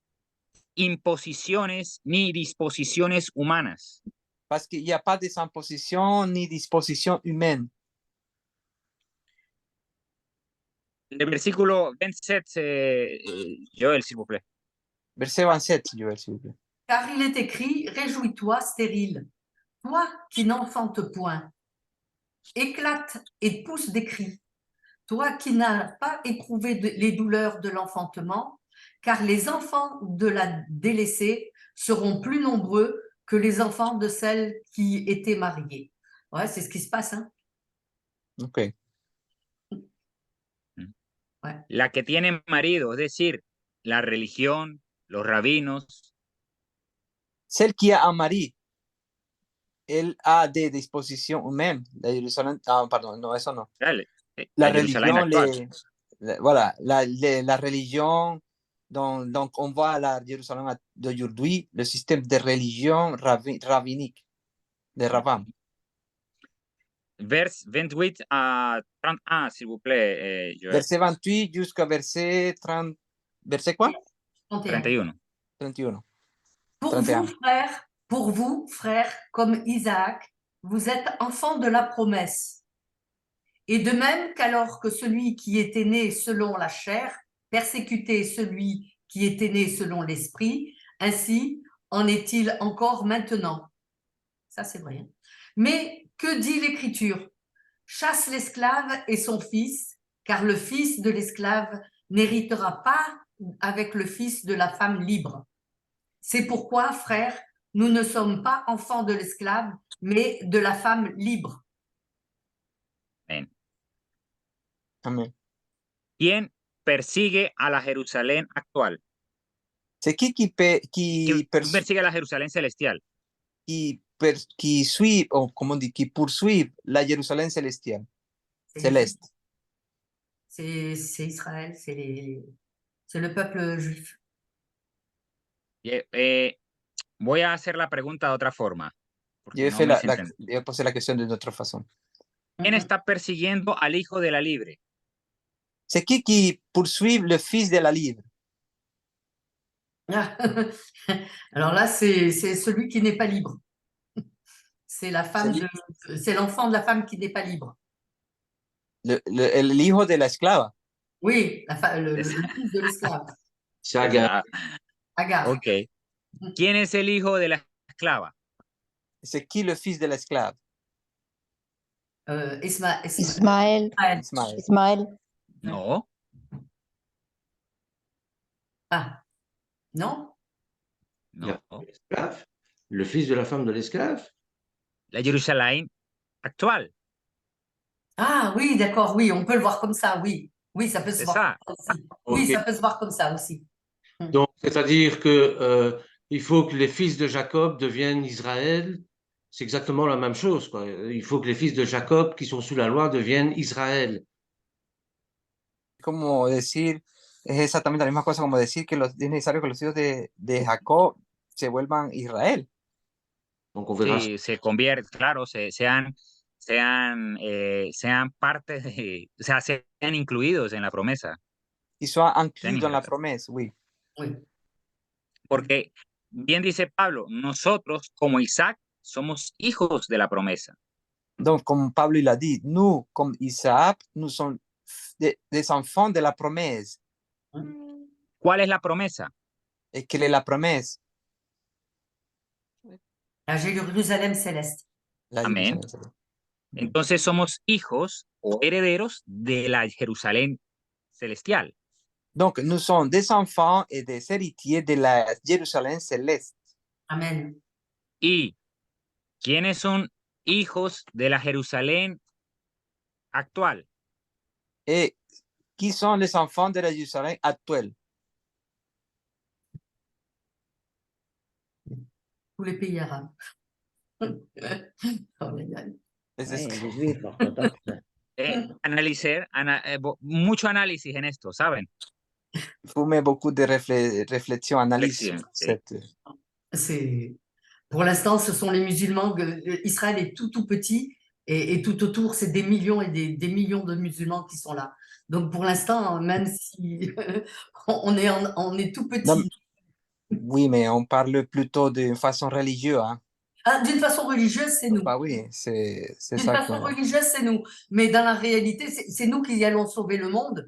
imposiciones ni disposiciones humanas. Parce qu'il n'y a pas de imposition ni disposition humaine. El versículo 27, Joël, s'il vous plaît. Verset 27, Joël, s'il vous plaît. car il est écrit, réjouis-toi, stérile, toi qui n'enfantes point. Éclate et pousse des cris, toi qui n'as pas éprouvé les douleurs de l'enfantement, car les enfants de la délaissée seront plus nombreux que les enfants de celles qui étaient mariées. Ouais, c'est ce qui se passe, hein. Ok. Ouais. La que tiene marido, es decir, la religión, los rabinos. Celle qui a un mari, elle a des dispositions humaines. La Jérusalem, pardon, non, eso no. La religion, voilà, la religion, donc on voit la Jérusalem d'aujourd'hui, le système de religion rabbinique, de rabbin. Vers 28 à 31, s'il vous plaît, Joël. Verset 28 jusqu'à verset 30. Verset quoi? 31. 31. Pour 31. vous, frères, comme Isaac, vous êtes enfants de la promesse. Et de même qu'alors que celui qui était né selon la chair persécutait celui qui était né selon l'esprit, ainsi en est-il encore maintenant. Ça, c'est vrai. Hein? Mais que dit l'Écriture? Chasse l'esclave et son fils, car le fils de l'esclave n'héritera pas avec le fils de la femme libre. C'est pourquoi, frères, nous ne sommes pas enfants de l'esclave, mais de la femme libre. Amen. Amen. ¿Quién persigue a la Jerusalén actual? C'est qui persigue a la Jerusalén celestial? Qui suit, ou comment on dit, qui poursuit la Jérusalem célestiale, céleste. C'est Israël, c'est le peuple juif. Voy a hacer la pregunta de otra forma. Yo he posé la cuestión de otra façon. ¿Quién está persiguiendo al hijo de la libre? C'est qui poursuit le fils de la libre? Alors là, c'est celui qui n'est pas libre. C'est la femme c'est l'enfant de la femme qui n'est pas libre. El hijo de la esclava. Oui, le fils de l'esclave. C'est Agar. Agar. Ok. ¿Quién es el hijo de la esclava? C'est qui le fils de l'esclave? Ismaël. No. Ah, non? No. Le fils de la femme de l'esclave? La Jerusalén actual. Ah oui, d'accord, oui, on peut le voir comme ça, oui. Oui, ça peut se voir ça. aussi. Oui, Okay. ça peut se voir comme ça aussi. Donc, c'est-à-dire que il faut que les fils de Jacob deviennent Israël, c'est exactement la même chose, quoi. Il faut que les fils de Jacob qui sont sous la loi deviennent Israël. Como decir, es exactamente la misma cosa como decir que es necesario que los hijos de Jacob se vuelvan Israel. Donc on verra. Sí, se convierte, claro, sean parte de, o sea, sean incluidos en la promesa. Ils soient Sean inclus dans la incluidos. promesse, oui. Oui. Porque bien dice Pablo, nosotros como Isaac somos hijos de la promesa. Donc, comme Pablo il a dit, nous, comme Isaac, nous sommes des enfants de la promesse. ¿Cuál es la promesa? Et quelle est la promesse? La Jérusalem céleste. La Amén. Jerusalén. Entonces somos hijos o herederos de la Jerusalén celestial. Donc, nous sommes des enfants et des héritiers de la Jérusalem céleste. Amen. ¿Y quiénes son hijos de la Jerusalén actual? Et qui sont les enfants de la Jérusalem actuelle? Tous les pays arabes. Oh, my God. Es Oui, eso. les juifs orthodoxes. Mucho análisis en esto, ¿saben? Il faut mettre beaucoup de réflexion, analyse sur Réflexion, sí. cette. Pour l'instant, ce sont les musulmans. Israël est tout petit et tout autour, c'est des millions et des millions de musulmans qui sont là. Donc pour l'instant, même si on est tout petit. Non, oui, mais on parle plutôt d'une façon religieuse. Hein. Ah, d'une façon religieuse, c'est nous. Bah oui, c'est D'une ça. façon religieuse, c'est nous. Mais dans la réalité, c'est nous qui allons sauver le monde,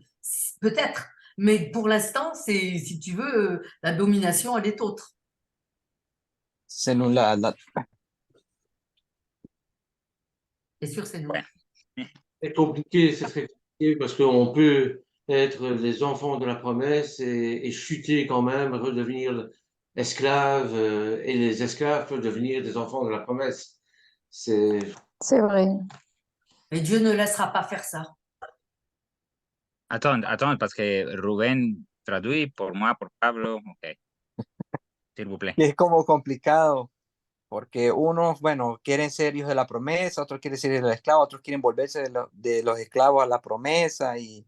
peut-être. Mais pour l'instant, c'est, si tu veux, la domination, elle est autre. C'est nous C'est sûr, c'est nous. Ouais. C'est compliqué, c'est très compliqué parce qu'on peut être les enfants de la promesse et chuter quand même, redevenir esclaves, et les esclaves peuvent devenir des enfants de la promesse. C'est vrai. Mais Dieu ne laissera pas faire ça. Attends, parce que Rubén traduit pour moi, pour Pablo. Ok. S'il vous plaît. Es como complicado, porque unos, bueno, quieren ser hijos de la promesa, otros quieren ser hijos de los esclavos, otros quieren volverse de los esclavos a la promesa y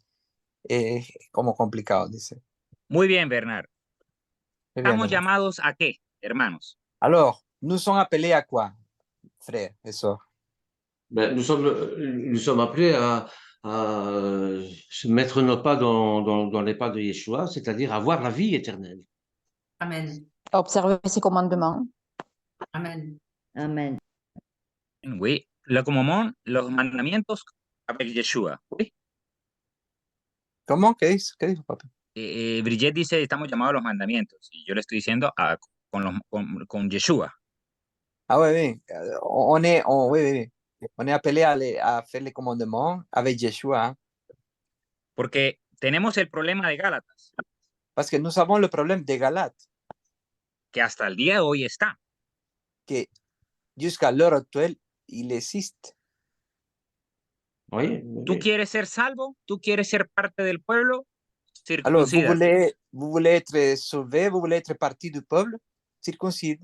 es como complicado, dice. Muy bien, Bernard. Muy bien, ¿Estamos hermano. llamados a qué, hermanos? Alors, nous sommes appelés à quoi, frère et sœurs? Ben, nous sommes appelés à se mettre nos pas dans les pas de Yeshua, c'est-à-dire avoir la vie éternelle. Amen. Observer ses commandements. Amen. Amen. Oui, los mandamientos avec Yeshua. Oui. ¿Cómo? ¿Qué dijo, papá? Brigitte dice, estamos llamados a los mandamientos. Y yo le estoy diciendo con Yeshua. Ah oui, oui. Oui, oui. On est appelé à faire les commandements avec Yeshua. Hein? Porque tenemos el problema de Gálatas. Parce que nous avons le problème de Galates. Que hasta el día de hoy está. Que jusqu'à l'heure actuelle, il existe. Oui. ¿Tú quieres ser salvo? ¿Tú quieres ser parte del pueblo? Alors, Circuncídate. vous voulez être sauvé, vous voulez être partie du peuple, circoncide.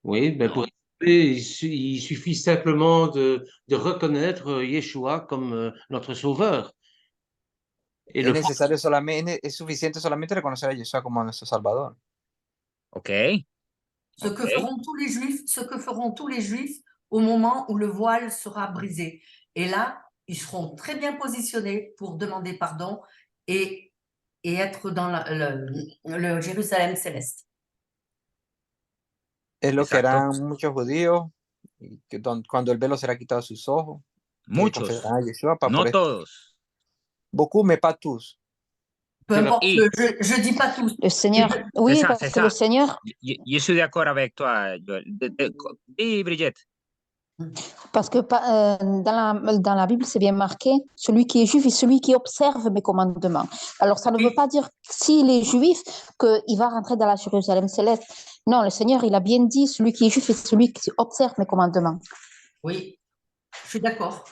Oui, ben pour il suffit simplement de reconnaître Yeshua comme notre sauveur. Et Es necesario solamente, es suficiente solamente reconocer a Yeshua como nuestro Salvador. Ok. Ce que feront tous les Juifs au moment où le voile sera brisé. Et là, ils seront très bien positionnés pour demander pardon et être dans le Jérusalem céleste. Es lo que Exacto. harán muchos judíos y que cuando el velo será quitado de sus ojos. Muchos, confesarán a Yeshua, no todos. Beaucoup, mais pas tous. Peu importe, je dis pas tous. Le Seigneur, oui, ça, parce c'est que ça. le Seigneur, Je suis d'accord avec toi, Joël. Dis, Brigitte. parce que dans la Bible, c'est bien marqué, celui qui est juif et celui qui observe mes commandements. Alors, ça ne veut pas dire, s'il est juif, qu'il va rentrer dans la Jérusalem céleste. Non, le Seigneur, il a bien dit, celui qui est juif et celui qui observe mes commandements. Oui, je suis d'accord.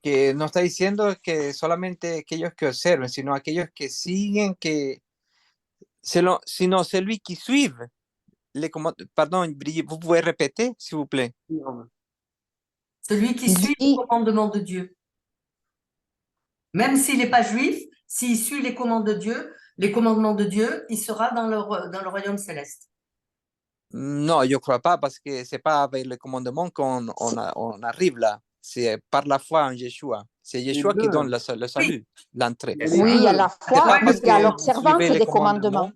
Que no está diciendo que solamente aquellos que observen, sino aquellos que siguen, sino celui qui suivent Pardon, Brigitte, vous pouvez répéter, s'il vous plaît? Celui qui suit les Dis- commandements de Dieu. Même s'il n'est pas juif, s'il suit les commandes de Dieu, les commandements de Dieu, il sera dans le royaume céleste. Non, je ne crois pas parce que ce n'est pas avec le commandement on arrive là. C'est par la foi en Yeshua. C'est Yeshua qui deux. donne le salut, l'entrée. Il y a les Oui, il y a deux. la C'est foi, pas parce il y a que vous l'observance suivez les des commandements.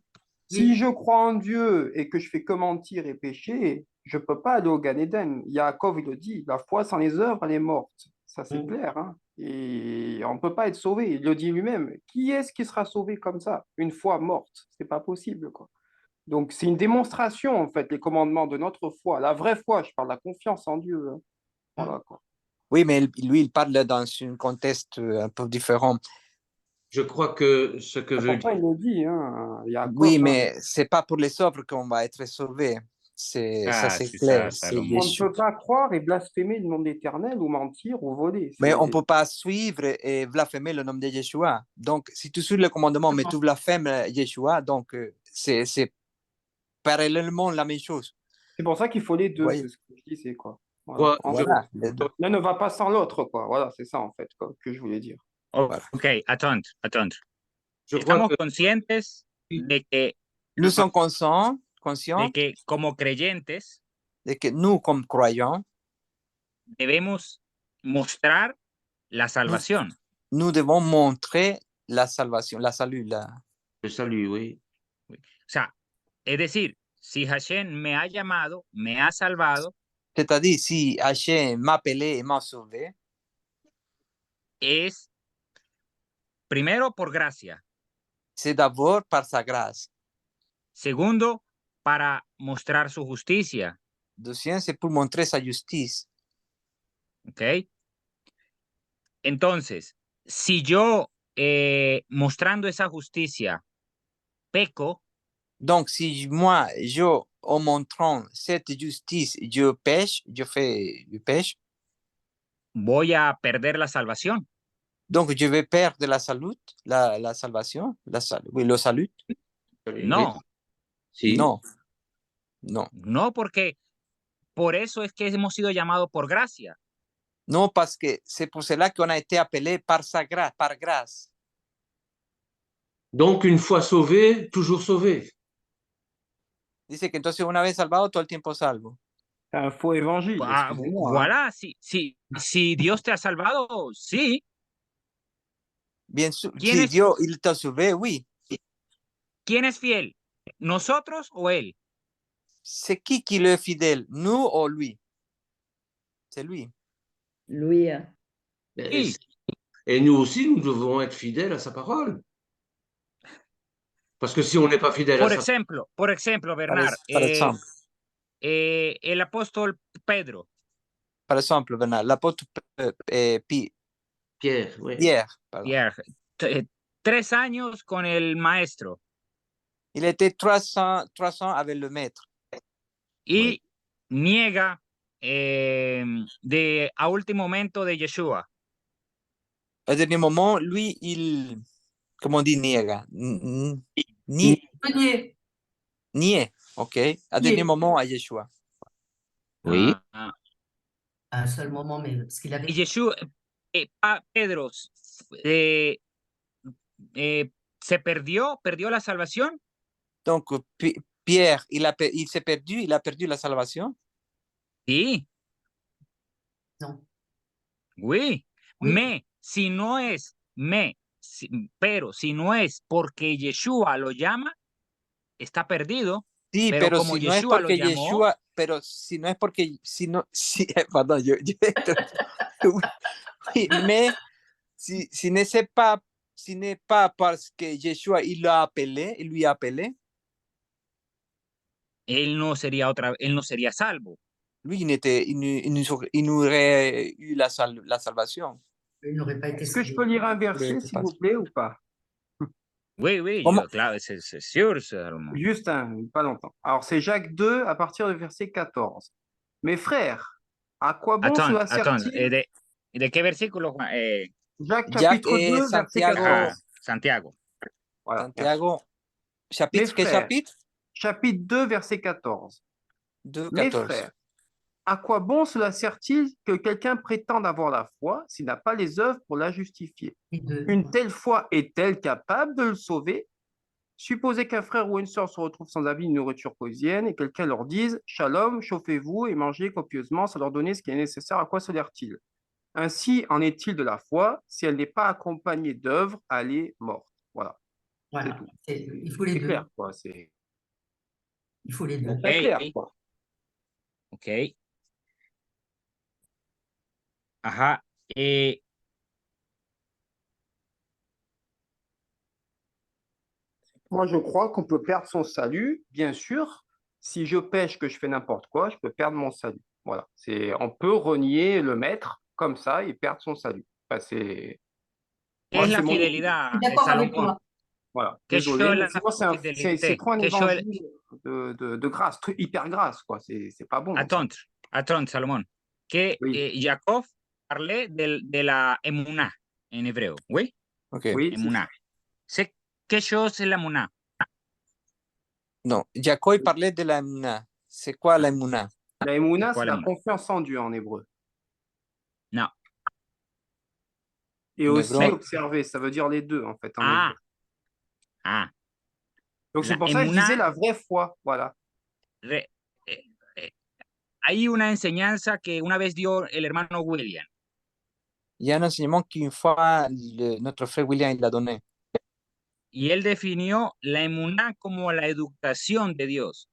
Si je crois en Dieu et que je fais que mentir et pécher, je ne peux pas aller au Gan Eden. Yaakov, il le dit, la foi sans les œuvres, elle est morte. Ça, c'est clair. Hein. Et on ne peut pas être sauvé. Il le dit lui-même. Qui est-ce qui sera sauvé comme ça, une foi morte? C'est pas possible, quoi. Donc, c'est une démonstration, en fait, les commandements de notre foi. La vraie foi, je parle de la confiance en Dieu. Hein. Voilà, quoi. Oui, mais lui, il parle dans un contexte un peu différent. Je crois que ce que veut Pourtant, il le dit. Hein. Yaakov, Oui, hein. mais c'est pas pour les œuvres qu'on va être sauvé. Ça, Ah, c'est c'est clair. ça, C'est Salomon. On ne Yeshua. peut pas croire et blasphémer le nom de l'Éternel ou mentir ou voler. Mais on ne C'est- peut pas suivre et blasphémer le nom de Yeshua. Donc, si tu suis le commandement, mais tu blasphèmes Yeshua, donc c'est parallèlement la même chose. C'est pour ça qu'il faut les deux, Ouais. c'est ce que je disais, quoi. Quoi, Voilà. Voilà. les deux. L'un ne va pas sans l'autre, quoi. Voilà, c'est ça, en fait, quoi, que je voulais dire. Ok, attends. je crois Estamos que conscientes de que, Nous sommes conscients de que como creyentes de que nous, comme croyants, debemos mostrar la salvación. nous devons montrer la salvation, la salut. le salut, oui. O sea, es decir, si Hashem me ha llamado, me ha salvado, C'est-à-dire, si Hachem m'a appelé et m'a sauvé, es primero por gracia, c'est d'abord par sa grâce. segundo para mostrar su justicia, Deuxième, c'est pour montrer sa justice. ¿ok? Entonces, si yo mostrando esa justicia peco, Donc, si moi, en montrant cette justice, je pêche, je pêche, voy a perder la salvación. donc je vais perdre la salvation, oui, le salut. No, Si. Non, no, porque por eso es que hemos sido llamados por gracia. non, parce que c'est pour cela qu'on a été appelé par sa grâce, par grâce. Donc, une fois sauvé, toujours sauvé. Dice que entonces una vez salvado, todo el tiempo salvo. C'est un faux évangile, Ah, excusez-moi. Hein. voilà, si Dios te ha salvado, sí. Bien sûr, ¿Quién si es- Dios il t'a sauvé, oui. ¿Quién es fiel? ¿Nosotros o Él? C'est qui le est fidèle, nous ou lui? C'est lui. Lui, hein. Sí. Et nous aussi, nous devons être fidèles à sa parole. Parce que si on n'est pas fidèle à Por sa ejemplo, Bernard, Par exemple, el apóstol Pedro, par exemple, Bernard, l'apôtre Pierre, oui. Pierre, pardon. Pierre, 3 años con el maestro Il était 300 avec le maître. y niega a último momento de Yeshua. Au dernier moment, lui, comment on dit, niega. Nier. Nier, ok. À dernier moment, à Yeshua. Oui. Ah, À un seul moment, mais parce qu'il avait. y Yeshua, Pedro, se perdió la salvación. Donc, Pierre, il s'est perdu, il a perdu la salvation. Sí. Non. Oui. Oui. Pero si no es porque Yeshua lo llama, está perdido. Sí, Pero pero como si no es Yeshua lo porque llamó, Yeshua, pero si no es porque, pardon, oui, mais si n'est pas parce que Yeshua il l'a appelé, il lui a appelé, él no sería salvo. lui il n'aurait eu la salvation. Il n'aurait pas été Est-ce que je sauvé. peux lire un Oui, verset, c'est s'il pas- vous plaît, ou pas? Oui, Comment- claro, c'est sûr, Salomon. Juste pas longtemps. Alors, c'est Jacques 2 à partir du verset 14. Mes frères, à quoi bon cela Attends, sert-il? ¿de qué versículo, Juan? Jacques Jacques chapitre et 2, verset Santiago. 14. Santiago. Voilà, merci. Santiago, chapitre, Mes quel frères, chapitre? chapitre 2, verset 14. 2, Mes 14. frères, à quoi bon cela sert-il que quelqu'un prétende avoir la foi s'il n'a pas les œuvres pour la justifier? Et deux. Une telle foi est-elle capable de le sauver? Supposez qu'un frère ou une sœur se retrouve sans habit de nourriture quotidienne et quelqu'un leur dise « Shalom, chauffez-vous et mangez copieusement sans leur donner ce qui est nécessaire, à quoi sert-il » Ainsi en est-il de la foi, si elle n'est pas accompagnée d'œuvres, elle est morte. Voilà, c'est Voilà. tout. Il faut les C'est deux. clair, quoi. C'est Il faut les deux. Ok. très clair, quoi. Ok. Ajá. Moi, je crois qu'on peut perdre son salut, bien sûr. Si je pêche, que je fais n'importe quoi, je peux perdre mon salut. Voilà. On peut renier le maître comme ça et perdre son salut. Enfin, ¿Qué moi, es c'est la mon... Je fidelidad, suis d'accord avec Salomón? toi. Voilà, ¿Qué désolé, es mais la sinon, c'est fidelité? trop un ¿Qué es évangile de grâce, hyper grâce, quoi. C'est pas bon. ça. Attends, Salomón. Que Oui, Jacob parlait de la emuná en hébreu, oui? Ok. oui, c'est Emuná. C'est quelle chose est la emuná? Non, Jacob parlait de la Emouna. C'est quoi la Emouna? la émouna, C'est quoi c'est la la émouna? confiance en Dieu en hébreu. Non. Et En aussi hébreu. observer, ça veut dire les deux, en fait, en Ah, hébreu. ah. Donc, c'est La pour ça que je disais emuná, la vraie foi, voilà. eh, eh, hay una enseñanza que una vez dio el hermano William. Il y a un enseignement qu'une fois, notre frère William il l'a donné. Y él definió la emuná como la educación de Dios.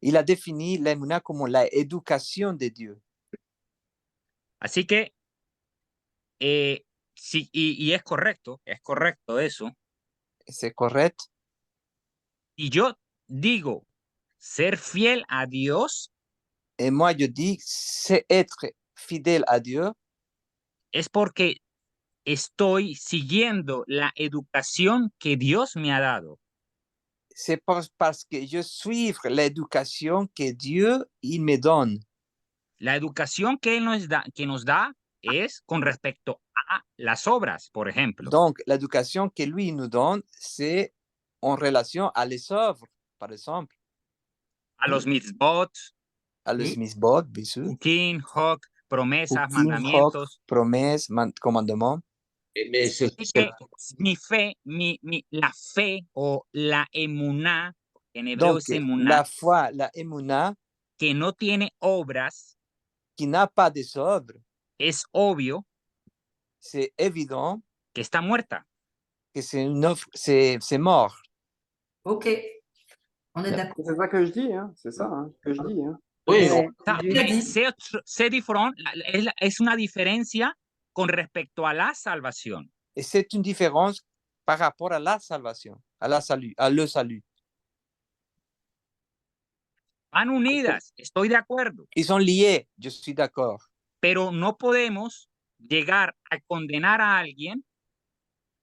Il a défini la Emouna como la éducation de Dieu. Así que, sí, y es correcto eso. C'est correct. Y yo digo, ser fiel a Dios Et moi, je dis, c'est être fidèle à Dieu. es porque estoy siguiendo la educación que Dios me ha dado. C'est parce que je suis l'éducation que Dieu il me donne. La educación que Él nos da es con respecto a las obras, por ejemplo. Donc, l'éducation que lui nous donne, c'est en relation à les œuvres, par exemple, A los mitzvot, à les Oui. misbot, bien sûr, Hukim, Hok, promesas, Hukim, Hok, mandamientos. promesses, commandements. Mais c'est Así que mi fe, la fe o la emuná, en hebreo Donc, es emuná, la foi, la Emouna, que no tiene obras, qui n'a pas des œuvres, es obvio c'est évident que está muerta. que c'est une œuvre, c'est mort. OK. On est d'accord. C'est ça que je dis, hein. C'est ça que je dis. Hein. oui, Ouais. C'est différent, es una diferencia con respecto a la salvación. Et c'est une différence par rapport à la salvation, à la salut, à le salut. Van unidas, estoy de acuerdo, Ils sont liés, je suis d'accord. pero no podemos llegar a condenar a alguien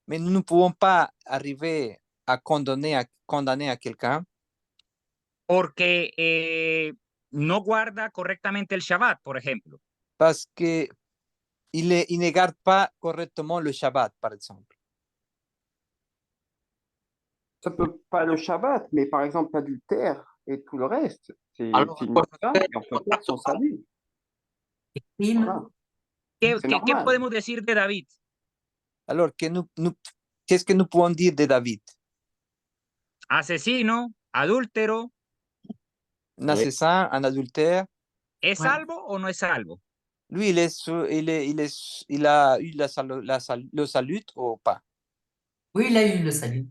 Mais nous ne pouvons pas arriver à condamner à quelqu'un porque no guarda correctamente el Shabbat, por ejemplo. parce qu'il ne garde pas correctement le Shabbat, par exemple. Ça peut pas le Shabbat, mais par exemple l'adultère et tout le reste. C'est Alors, une quoi ça, et on peut perdre son salut. Crime. Voilà. ¿Qué normal. podemos decir de David? Alors, qu'est-ce que nous pouvons dire de David? Asesino, adúltero, Un assassin, un adultère. ¿es Ouais. salvo o no es salvo? Lui, il a eu le salut ou pas? Oui, il a eu le salut.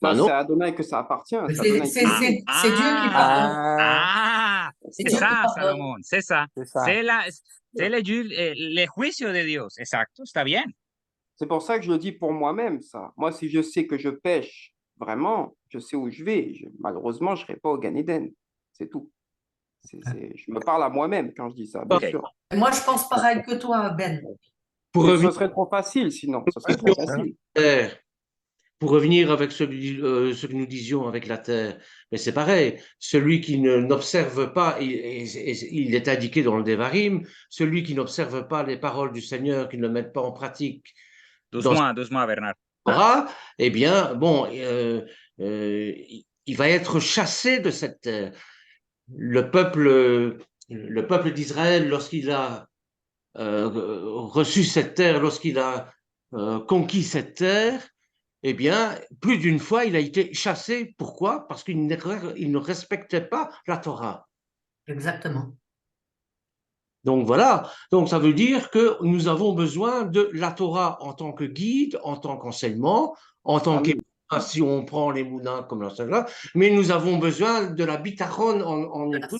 Bah Ça, non. c'est à Adonai que ça appartient. C'est C'est Adonai qui c'est- l'a c'est- fait. c'est Dieu qui pardonne. C'est C'est Dieu qui ça, pardonne. Salomón, c'est ça. C'est ça. C'est le juicio de Dios, exacto, está bien. C'est pour ça que je le dis pour moi-même, ça. Moi, si je sais que je pêche, vraiment, je sais où je vais. Malheureusement, je ne serai pas au Gan Eden. C'est tout. Je me parle à moi-même quand je dis ça, bien Ok. sûr. Moi, je pense pareil que toi, Ben. pour Mais revenir, ce serait trop facile, sinon. Ce serait trop facile. pour revenir avec ce que nous disions avec la terre, mais c'est pareil. Celui qui n'observe pas, il est indiqué dans le Devarim, celui qui n'observe pas les paroles du Seigneur, qui ne le met pas en pratique Doucement, Bernard. Torah, eh bien, bon, qui va être chassé de cette terre. Le peuple d'Israël, lorsqu'il a reçu cette terre, lorsqu'il a conquis cette terre, eh bien, plus d'une fois, il a été chassé. Pourquoi? Parce qu'il ne respectait pas la Torah. Exactement. Donc voilà, donc ça veut dire que nous avons besoin de la Torah en tant que guide, en tant qu'enseignement, en tant que, si on prend les moulins comme l'enseignement, mais nous avons besoin de la bitaron en hébreu,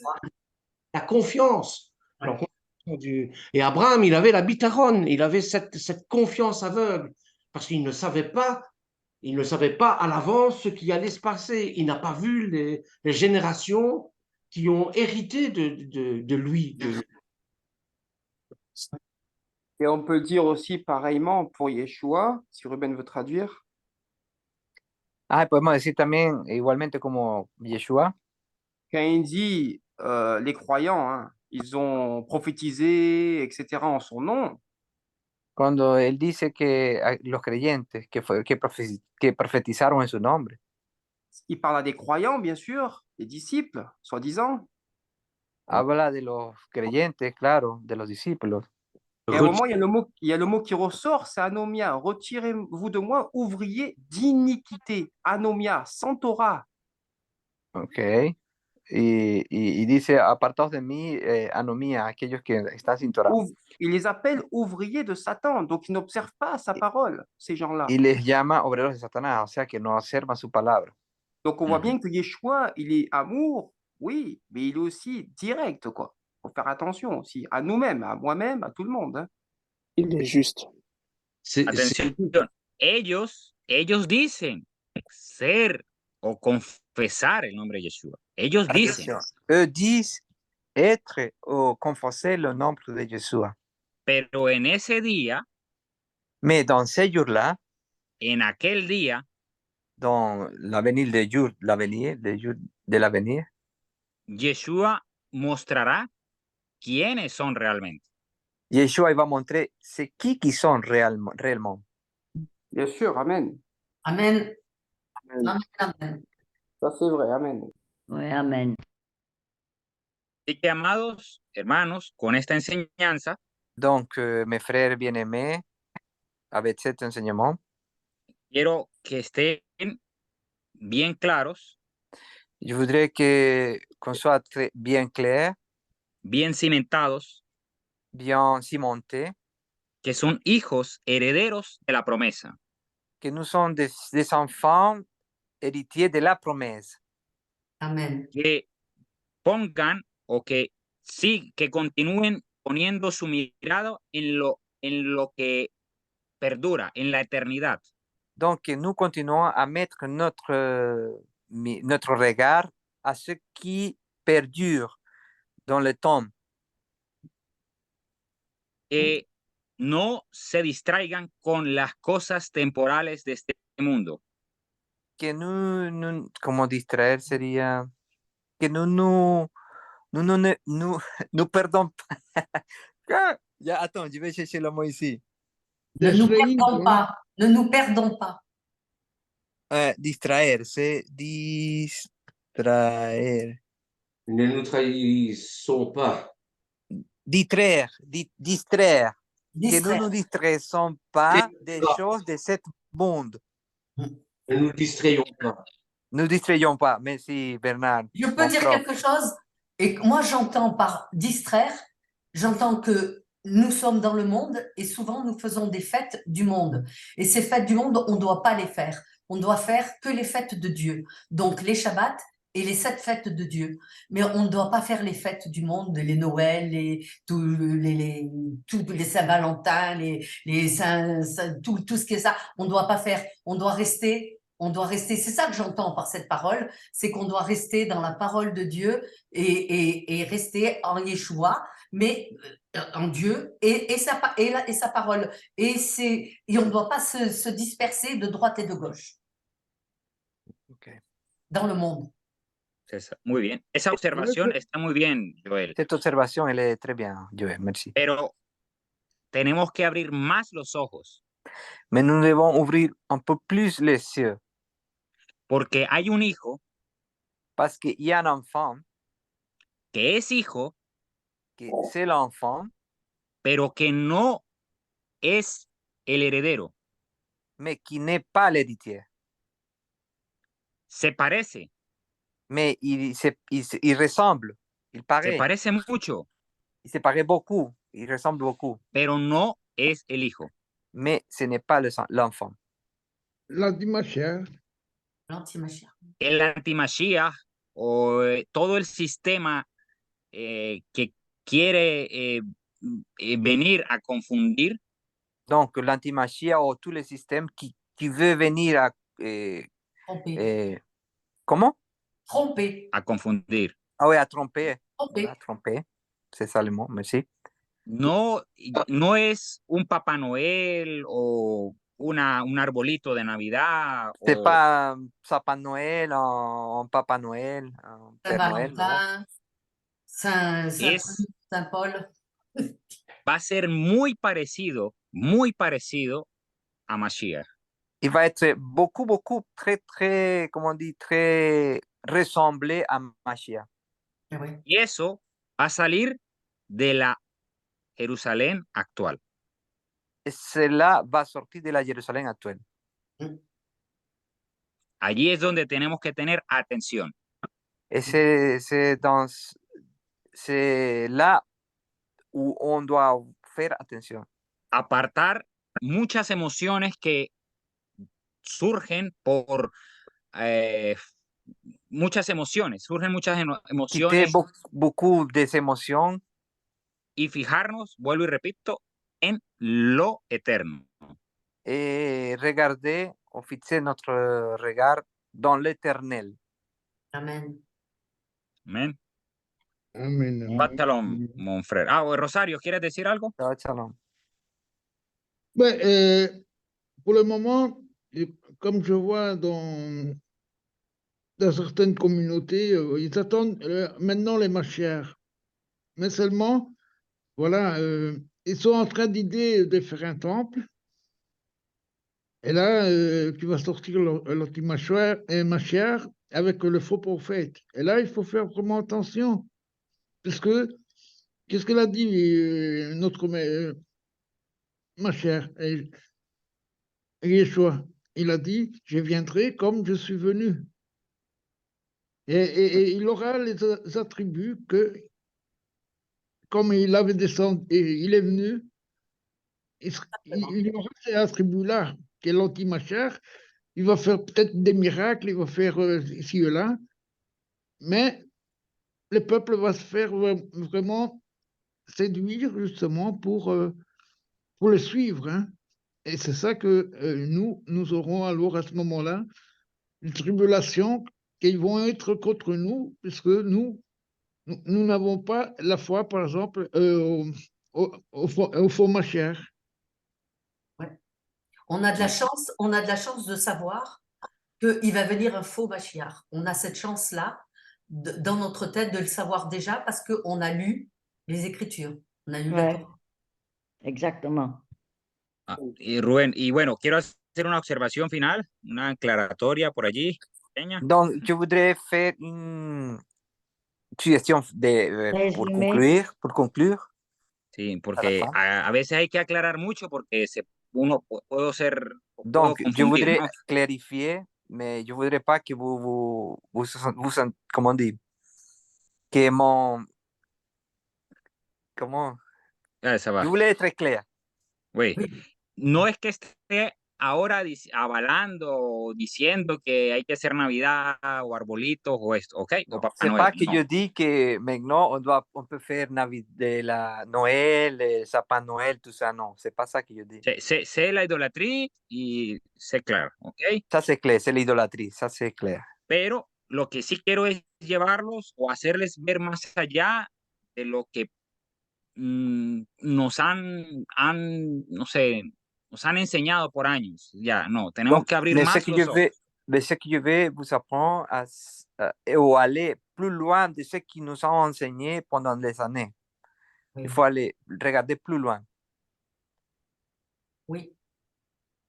la confiance. Ouais. La confiance Et Abraham, il avait la bitaron, il avait cette confiance aveugle, parce qu'il ne savait pas, à l'avance ce qui allait se passer. Il n'a pas vu les générations qui ont hérité de lui. Et on peut dire aussi pareillement pour Yeshua, si Ruben veut traduire. Ah, podemos decir también, igualmente como Yeshua, Quand il dit les croyants, hein, ils ont prophétisé, etc. en son nom, cuando él dice que los creyentes que profetizaron en su nombre, il parle à des croyants, bien sûr, des disciples, soi-disant. habla de los creyentes, claro, de los discípulos. Et à un moment, il y a le mot qui ressort, c'est anomia. Retirez-vous de moi, ouvriers d'iniquité. Anomia, sans Torah. Ok. Y dice, apartaos de mí, anomía, aquellos que están sin Torah. Il les appelle ouvriers de Satan, donc ils n'observent pas sa parole, ces gens-là. Y les llama obreros de Satanás, o sea que no observan su palabra. Donc on voit bien que Yeshua, il est amour, oui, mais il est aussi direct, quoi. Faut faire attention aussi à nous-mêmes, à moi-même, à tout le monde. Hein. Il est juste. Atención, ellos dicen ser o confesar el nombre de Yeshua. Ellos dicen, Attention. Eux disent être ou confesser le nom de Yeshua. pero en ese día, Mais dans ces jours-là, en aquel día, dans l'avenir des jours, des jours de l'avenir, Yeshua mostrará quiénes son realmente. Yeshua il va montrer c'est qui sont réellement. Bien sûr, amen. Amen. Amen. Amen. Amen. Ça c'est vrai, amen. Oui, amen. Así que, amados hermanos, con esta enseñanza, Donc, mes frères bien-aimés, avec cet enseignement, quiero que estén bien claros, je voudrais qu'on soit très bien clair, bien cimentados, bien cimenté, que son hijos herederos de la promesa. que nous sommes des enfants héritiers de la promesse. Amen. Que pongan o que sí, que continúen poniendo su mirada en lo que perdura, en la eternidad. Donc, nous continuons à mettre notre regard à ce qui perdure dans le temps. Que no se distraigan con las cosas temporales de este mundo. Que nous comment distraire sería, que nous perdons pas. Attends, je vais chercher le mot ici. Ne nous Distraire, perdons hein. pas. Ne nous perdons pas. Distraer, c'est distraer. Ne nous trahissons pas. Distraire. Que nous Distraire. nous distraisons pas des choses de ce monde. Ne nous distrayons pas. Nous distrayons pas. Merci, Bernard. Je peux dire quelque chose, et moi j'entends par distraire, j'entends que nous sommes dans le monde et souvent nous faisons des fêtes du monde. Et ces fêtes du monde, on ne doit pas les faire. On ne doit faire que les fêtes de Dieu. Donc les Shabbats et les 7 fêtes de Dieu. Mais on ne doit pas faire les fêtes du monde, les Noël, tous les Saint-Valentin, tout ce qui est ça. On ne doit pas faire. On doit rester. C'est ça que j'entends par cette parole, c'est qu'on doit rester dans la parole de Dieu et rester en Yeshua, mais en Dieu et sa parole. Et on ne doit pas se disperser de droite et de gauche dans le monde. Muy bien. Esa observación está muy bien, Joel. Cette observation, elle est très bien, Joël, merci. Pero tenemos que abrir más los ojos. Mais nous devons ouvrir un peu plus les yeux. Porque hay un hijo Parce qu'il y a un enfant que es hijo, qui c'est l'enfant, pero que no es el heredero. mais qui n'est pas l'héritier. Se parece, Mais il ressemble, il se paraît, parece mucho, il se paraît beaucoup, il ressemble beaucoup, pero no es el hijo. mais ce n'est pas l'enfant. L'antimachère. L'anti-Mashiach. El antimashiach o todo el sistema que quiere venir a confundir, Donc, l'antimachia ou tous les systèmes qui veut venir à... Tromper. comment? Tromper. a confundir. Ah oui, à tromper. Tromper. Voilà, tromper. C'est ça le mot, merci. No, no es un Papá Noel o un arbolito de Navidad C'est o pas un sapin de Noël, un Papa Noël, un Père Noël, non. Saint-Valentin, Es- Saint-Paul. va a ser muy parecido a Mashiach. Il va être beaucoup, très, très, comment on dit, très ressemblé à Mashiach. Ah ouais. Y eso va a salir de la Jerusalén actual. Et cela va sortir de la Jérusalem actuelle. Allí es donde tenemos que tener atención. Et c'est là où on doit faire attention. Apartar muchas emociones que surgen por muchas emociones, surgen muchas Quitter emociones beaucoup des émotions y fijarnos, vuelvo y repito, en lo eterno. et regarder, ou fixer notre regard dans l'éternel. Amen. Amén. Amen. Shabbat Shalom, mon frère. Ah, Rosario, ¿quieres decir algo? Shabbat shalom. Ouais, pour le moment, comme je vois dans certaines communautés, ils attendent maintenant les machères. Mais seulement, voilà, ils sont en train d'idée de faire un temple. Et là, tu vas sortir l'anti-machère avec le faux prophète. Et là, il faut faire vraiment attention. Parce que, qu'est-ce qu'elle a dit, notre machère, Yeshua? Il a dit, je viendrai comme je suis venu. Et il aura les attributs que, comme il avait descendu, et il est venu, il aura ces attributs-là, qui est l'anti-machère. Il va faire peut-être des miracles, il va faire ici et là, mais le peuple va se faire vraiment séduire justement pour le suivre. Hein. Et c'est ça que nous aurons alors à ce moment-là une tribulation qui vont être contre nous, puisque nous n'avons pas la foi, par exemple, au faux Mashiach. On a de la chance de savoir qu'il va venir un faux Mashiach. On a cette chance-là dans notre tête de le savoir déjà parce qu'on a lu les Écritures. On a lu la Ouais. Torah. Exactement. Ah, y Rubén, y bueno, quiero hacer una observación final, una aclaratoria por allí. Pequeña. Donc, je voudrais faire une suggestion Résumé. pour conclure. Sí, À porque la fin. a veces hay que aclarar mucho porque uno puedo puedo Donc, je confundir, voudrais ¿no? clarifier, mais je voudrais pas que vous comment dire, que comment, Ça va. je voulais être clair. Oui. No es que esté ahora avalando o diciendo que hay que hacer Navidad o arbolitos o esto, ¿ok? O Papá C'est Noël. pas que No. je dis que maintenant on peut faire de la Noël, sapin Noël, tout ça, non, c'est pas ça que je dis. Sé la idolatría y sé claro, ¿ok? Ça c'est clair, c'est l'idolâtrie, ça c'est clair. Pero lo que sí quiero es llevarlos o hacerles ver más allá de lo que nos no sé, nos han enseñado por años. Ya, no, tenemos Donc, que abrir mais más los ojos. ce que je vais vous apprendre ou aller plus loin de ce qui nous ont enseigné pendant les années. Oui. Il faut aller regarder plus loin. Oui.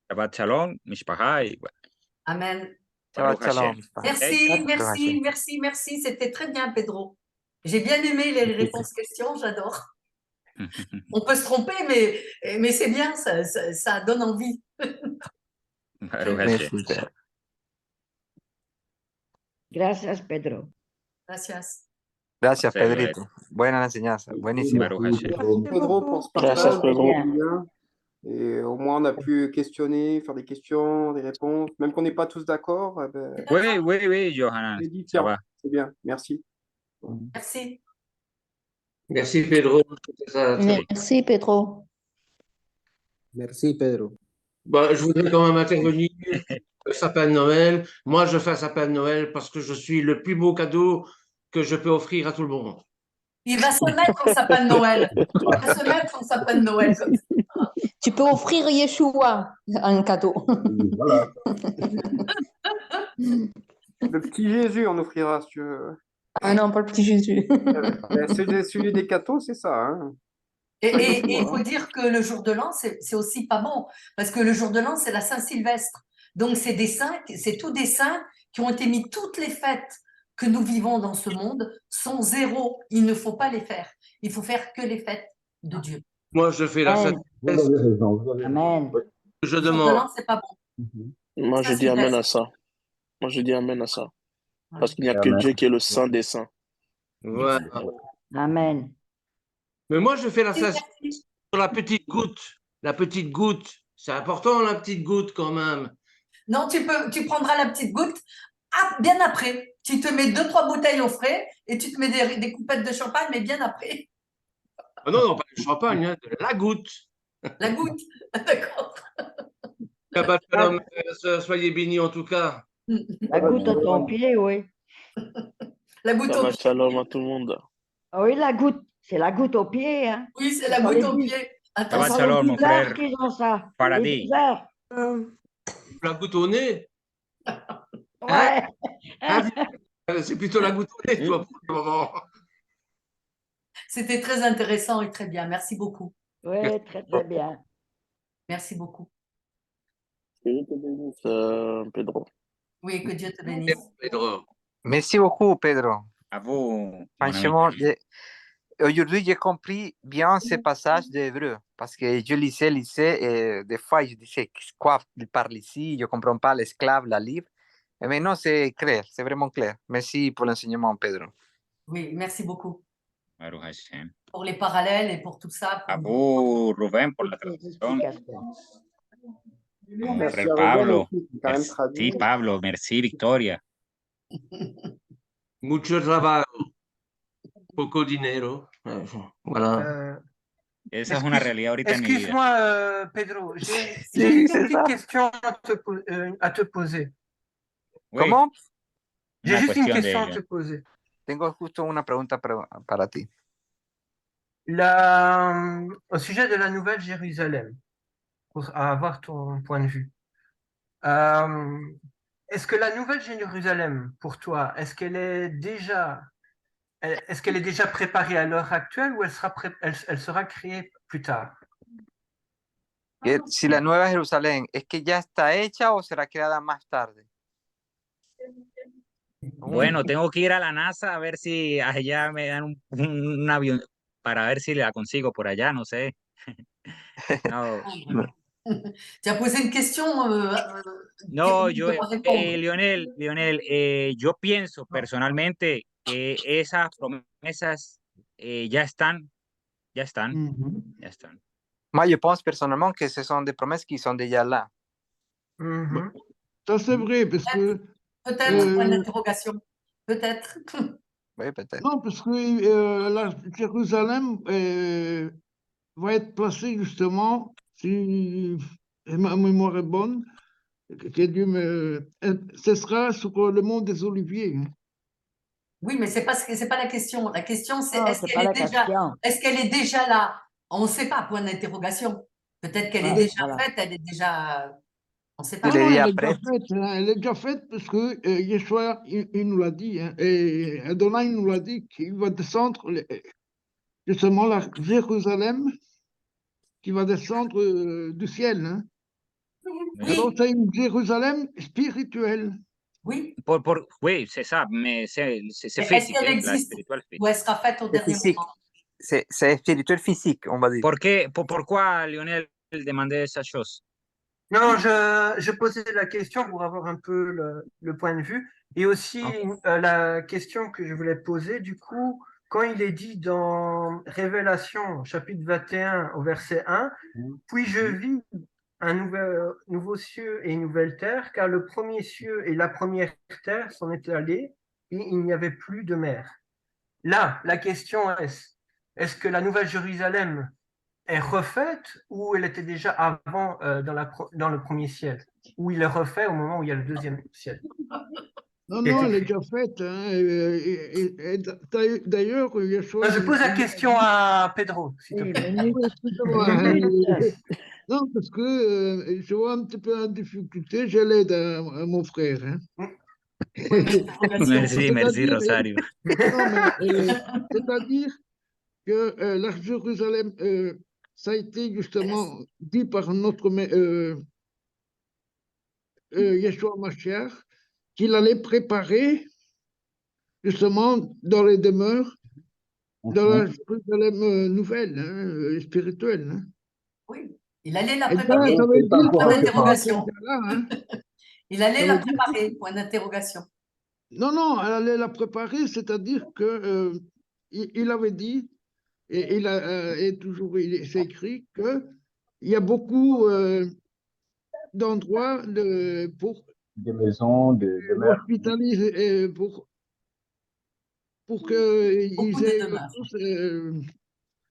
Shabbat Shalom, Mishpachá, y bueno. Amen. Shabbat Baruch Hashem. Shalom. Merci, Baruch merci, Hashem. merci, merci. C'était très bien, Pedro. J'ai bien aimé les réponses-questions, j'adore. On peut se tromper, mais c'est bien, ça donne envie. Baruch Hashem. Merci, Pedro. Gracias, Pedro. Gracias. Gracias, Saludos. Pedrito. Buena enseñanza. Buenísimo. Baruch Hashem. Pedro pour ce Gracias, partage, Pedro. c'était bien. Et au moins, on a pu questionner, faire des questions, des réponses. Même qu'on n'est pas tous d'accord, ben, Oui, oui, oui, Johanan. on a dit, Ça tiens, va. c'est bien, merci. Merci. Merci Pedro. C'était ça, très- Merci, Pedro. Merci, Pedro. Bah, je voudrais quand même intervenir. Le sapin de Noël. Moi, je fais un sapin de Noël parce que je suis le plus beau cadeau que je peux offrir à tout le monde. Il va se mettre son sapin de Noël. Il va se mettre son sapin de Noël comme ça. Tu peux offrir Yeshua en cadeau. Voilà. Le petit Jésus, on offrira, si tu veux. Ah non, pas le petit Jésus. Celui des cathos, c'est ça. Hein. Et il faut dire que le jour de l'an, c'est aussi pas bon, parce que le jour de l'an, c'est la Saint-Sylvestre. Donc, c'est des saints, c'est tous des saints qui ont été mis. Toutes les fêtes que nous vivons dans ce monde sont zéro. Il ne faut pas les faire. Il faut faire que les fêtes de Dieu. Moi, je fais la Amen. Saint-Sylvestre. Amen. Je Le jour de demande. l'an, c'est pas bon. Moi, je dis amen à ça. Moi, je dis amen à ça. Parce qu'il n'y a que Dieu qui est le Saint des Saints. Voilà. Amen. Mais moi, je fais la Saint-Sylvestre Merci. sur la petite goutte. La petite goutte. C'est important, la petite goutte, quand même. Non, tu prendras la petite goutte bien après. Tu te mets 2-3 bouteilles au frais et tu te mets des coupettes de champagne, mais bien après. Ah non, non, pas le champagne, hein, de la goutte. La goutte. D'accord. Shabbat shalom, soyez bénis en tout cas. La goutte à ton pied, oui. La goutte au Shabbat pied. Shalom à tout le monde. Ah oui, la goutte. C'est la goutte au pied. Hein. Oui, c'est la C'est pas goutte les au bi- pied. Shabbat Attention. shalom, mon bizarres frère. qu'ils ont ça. Para Les ti. bizarres. La goutte au nez. Ouais. Hein, c'est plutôt la goutte au nez, toi, pour le moment. C'était très intéressant et très bien. Merci beaucoup. Oui, très, très bien. Merci beaucoup. Que Dieu te bénisse, Pedro. Oui, que Dieu te bénisse. Pedro. Merci beaucoup, Pedro. À vous, mon ami. Franchement, aujourd'hui, j'ai compris bien ce passage d'Hébreu parce que je lisais et des fois, je disais quoi il parle ici, je ne comprends pas l'esclave, la livre. Mais maintenant, c'est clair, c'est vraiment clair. Merci pour l'enseignement, Pedro. Oui, merci beaucoup Baruch Hashem. pour les parallèles et pour tout ça. À pour- vous, Rubén, por la Toutes les traducción. explications. Mon Merci frère à Pablo. Robin aussi, qui a quand même Merci, traduit. Pablo. Merci, Victoria. Mucho trabajo. Poco dinero. Voilà. Esa es una realidad ahorita en mi vida. Excuse-moi, Pedro, j'ai Si, une c'est petite ça. question à te poser. Oui, ¿Cómo? J'ai una juste une cuestión question à te de... poser. Tengo justo una pregunta para ti. Au sujet de la Nouvelle Jérusalem, pour avoir ton point de vue. Est-ce que la Nouvelle Jérusalem, pour toi, est-ce qu'elle est déjà préparée à l'heure actuelle ou elle sera créée plus tard? Que si la Nueva Jerusalén es que ya está hecha o será creada más tarde. Bueno, tengo que ir a la NASA a ver si allá me dan un avión para ver si la consigo por allá, no sé. No, Tu as posé une question. no, que yo, je dois répondre. Lionel, yo pienso personalmente que esas promesas ya están. Moi, je pense personnellement que ce sont des promesses qui sont déjà là. Mhm. Ça, c'est vrai, parce que Peut-être, point d'interrogation. Peut-être. Oui, peut-être. non, parce que la Jérusalem va être placée justement, si ma mémoire est bonne, que Dieu ce sera sur le mont des Oliviers. Hein. Oui, mais c'est pas la question. La question, c'est Non, est-ce c'est qu'elle pas la est déjà, question. est-ce qu'elle est déjà là? On ne sait pas, point d'interrogation. Peut-être qu'elle est Ouais, déjà voilà. faite, elle est déjà. On ne sait pas. Il est Non, déjà elle est déjà prête. faite, hein, elle est déjà faite parce que Yeshua, il nous l'a dit, hein, et Adonai nous l'a dit qu'il va descendre, justement, la Jérusalem, qui va descendre du ciel. Hein. Oui, Alors, c'est une Jérusalem spirituelle. Oui. Oui, c'est ça, mais c'est Mais physique, est-ce qu'elle la existe spiritual ou elle sera faite au C'est dernier physique. moment? C'est spirituel physique, on va dire. Pourquoi Lionel demandait esa chose? Non, je posais la question pour avoir un peu le point de vue. Et aussi, la question que je voulais poser, du coup, quand il est dit dans Révélation, chapitre 21, au verset 1, puis je vis un nouveau cieux et une nouvelle terre, car le premier cieux et la première terre s'en étaient allés, et il n'y avait plus de mer. Là, la question est-ce que la Nouvelle Jérusalem est refaite ou elle était déjà avant dans le premier ciel? Ou il est refait au moment où il y a le deuxième ciel? Non, Qui est non, elle est écrit. déjà faite. Hein, d'ailleurs, Yeshua, Je pose la question à Pedro, s'il te Oui, plaît. minute. excusez-moi, hein, Minute. non, parce que je vois un petit peu en difficulté, je l'aide à mon frère. Hein. Merci, merci, C'est-à-dire, Rosario. non, mais c'est-à-dire que la Jérusalem, ça a été justement dit par notre Yeshua Mashiach qu'il allait préparer justement dans les demeures, dans la Jérusalem nouvelle, hein, spirituelle. Hein. Oui, il allait la Et ça, préparer. ça veut dire Point que d'interrogation. c'est là, hein. Il allait Ça la veut dire préparer. Point d'interrogation. non, non, elle allait la préparer, c'est-à-dire que il avait dit, et il a et toujours c'est écrit que il y a beaucoup d'endroits pour Des maisons, des demeures. hospitaliser, pour qu'ils Beaucoup de aient demeures. tous,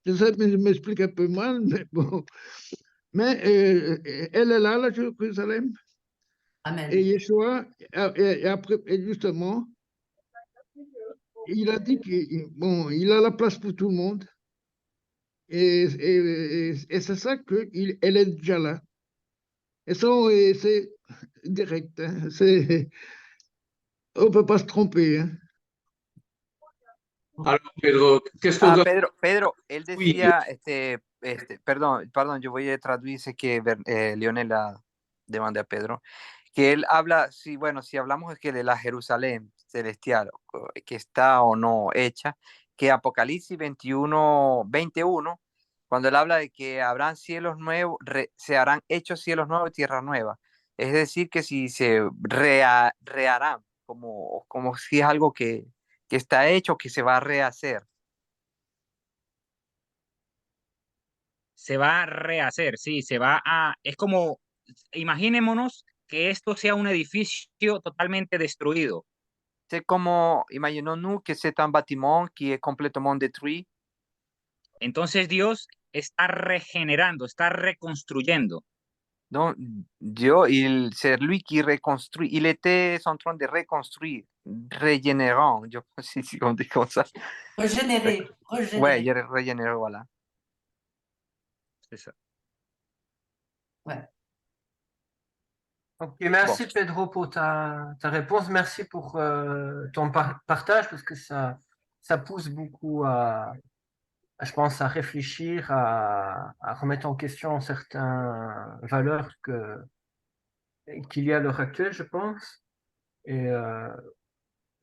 je sais, mais je m'explique un peu mal, mais bon. Mais elle est là, la Jérusalem. Amen. Et Yeshua, et après, et justement, il a dit qu'il il a la place pour tout le monde. Et c'est ça qu'elle est déjà là. Et ça, c'est direct. Hein. On ne peut pas se tromper. Hein. Alors, Pedro, qu'est-ce qu'on doit... Pedro, él Oui, decía, perdón, yo voy a traducir ce que Lionel la demandé a Pedro, que él habla, si hablamos de que de la Jerusalén celestial, que está o no hecha, que Apocalipsis 21, cuando él habla de que habrán cielos nuevos, se harán hechos cielos nuevos y tierra nueva, es decir, que si se reharán, como si es algo que está hecho, que se va a rehacer. Se va a rehacer, sí, es como, imaginémonos que esto sea un edificio totalmente destruido. C'est comme, imaginons-nous que c'est un bâtiment qui est complètement détruit. Entonces Dios está regenerando, está reconstruyendo. Donc, Dieu, c'est lui qui reconstruit. Il était en train de reconstruire, régénérant, je sais pas si on dit comme ça. Régénérer. Ouais, il régénéré, voilà. C'est ça. Ouais. Ok, merci Pedro pour ta réponse. Merci pour ton partage parce que ça pousse beaucoup je pense, à réfléchir, à remettre en question certaines valeurs qu'il y a à l'heure actuelle, je pense. Et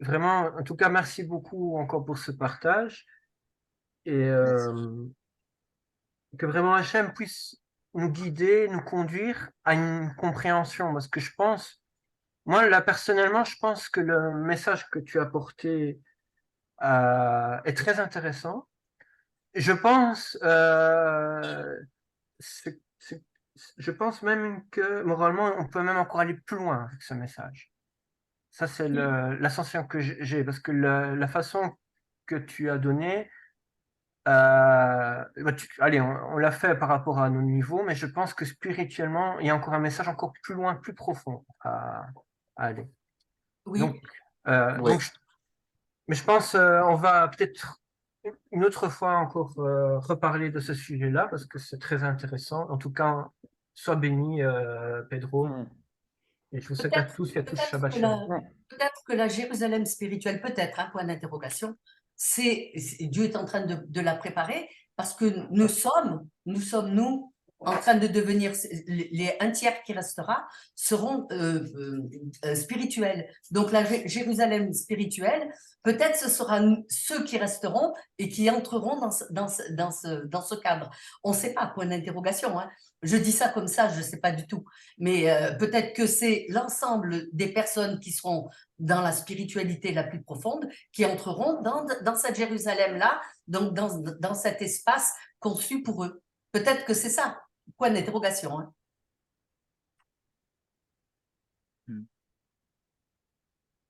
vraiment, en tout cas, merci beaucoup encore pour ce partage. Et que vraiment Hachem puisse nous guider, nous conduire à une compréhension. Parce que je pense, moi, là, personnellement, je pense que le message que tu as porté est très intéressant. Je pense, je pense même que moralement, on peut même encore aller plus loin avec ce message. Ça, c'est la sensation que j'ai, parce que la façon que tu as donnée, allez, on l'a fait par rapport à nos niveaux, mais je pense que spirituellement, il y a encore un message encore plus loin, plus profond à aller. Oui. Donc, mais je pense on va peut-être une autre fois encore reparler de ce sujet-là parce que c'est très intéressant. En tout cas, sois béni, Pedro. Et je vous souhaite à tous et à tous Shabbat Shalom. Peut-être que la Jérusalem spirituelle, peut-être, un point d'interrogation, Dieu est en train de la préparer parce que nous sommes, nous, en train de devenir, un tiers qui restera seront spirituels. Donc la Jérusalem spirituelle, peut-être ce sera ceux qui resteront et qui entreront dans ce cadre. On ne sait pas, point d'interrogation. Hein. Je dis ça comme ça, je ne sais pas du tout. Mais peut-être que c'est l'ensemble des personnes qui seront dans la spiritualité la plus profonde qui entreront dans cette Jérusalem-là, donc dans cet espace conçu pour eux. Peut-être que c'est ça. Point d'interrogation. Hein.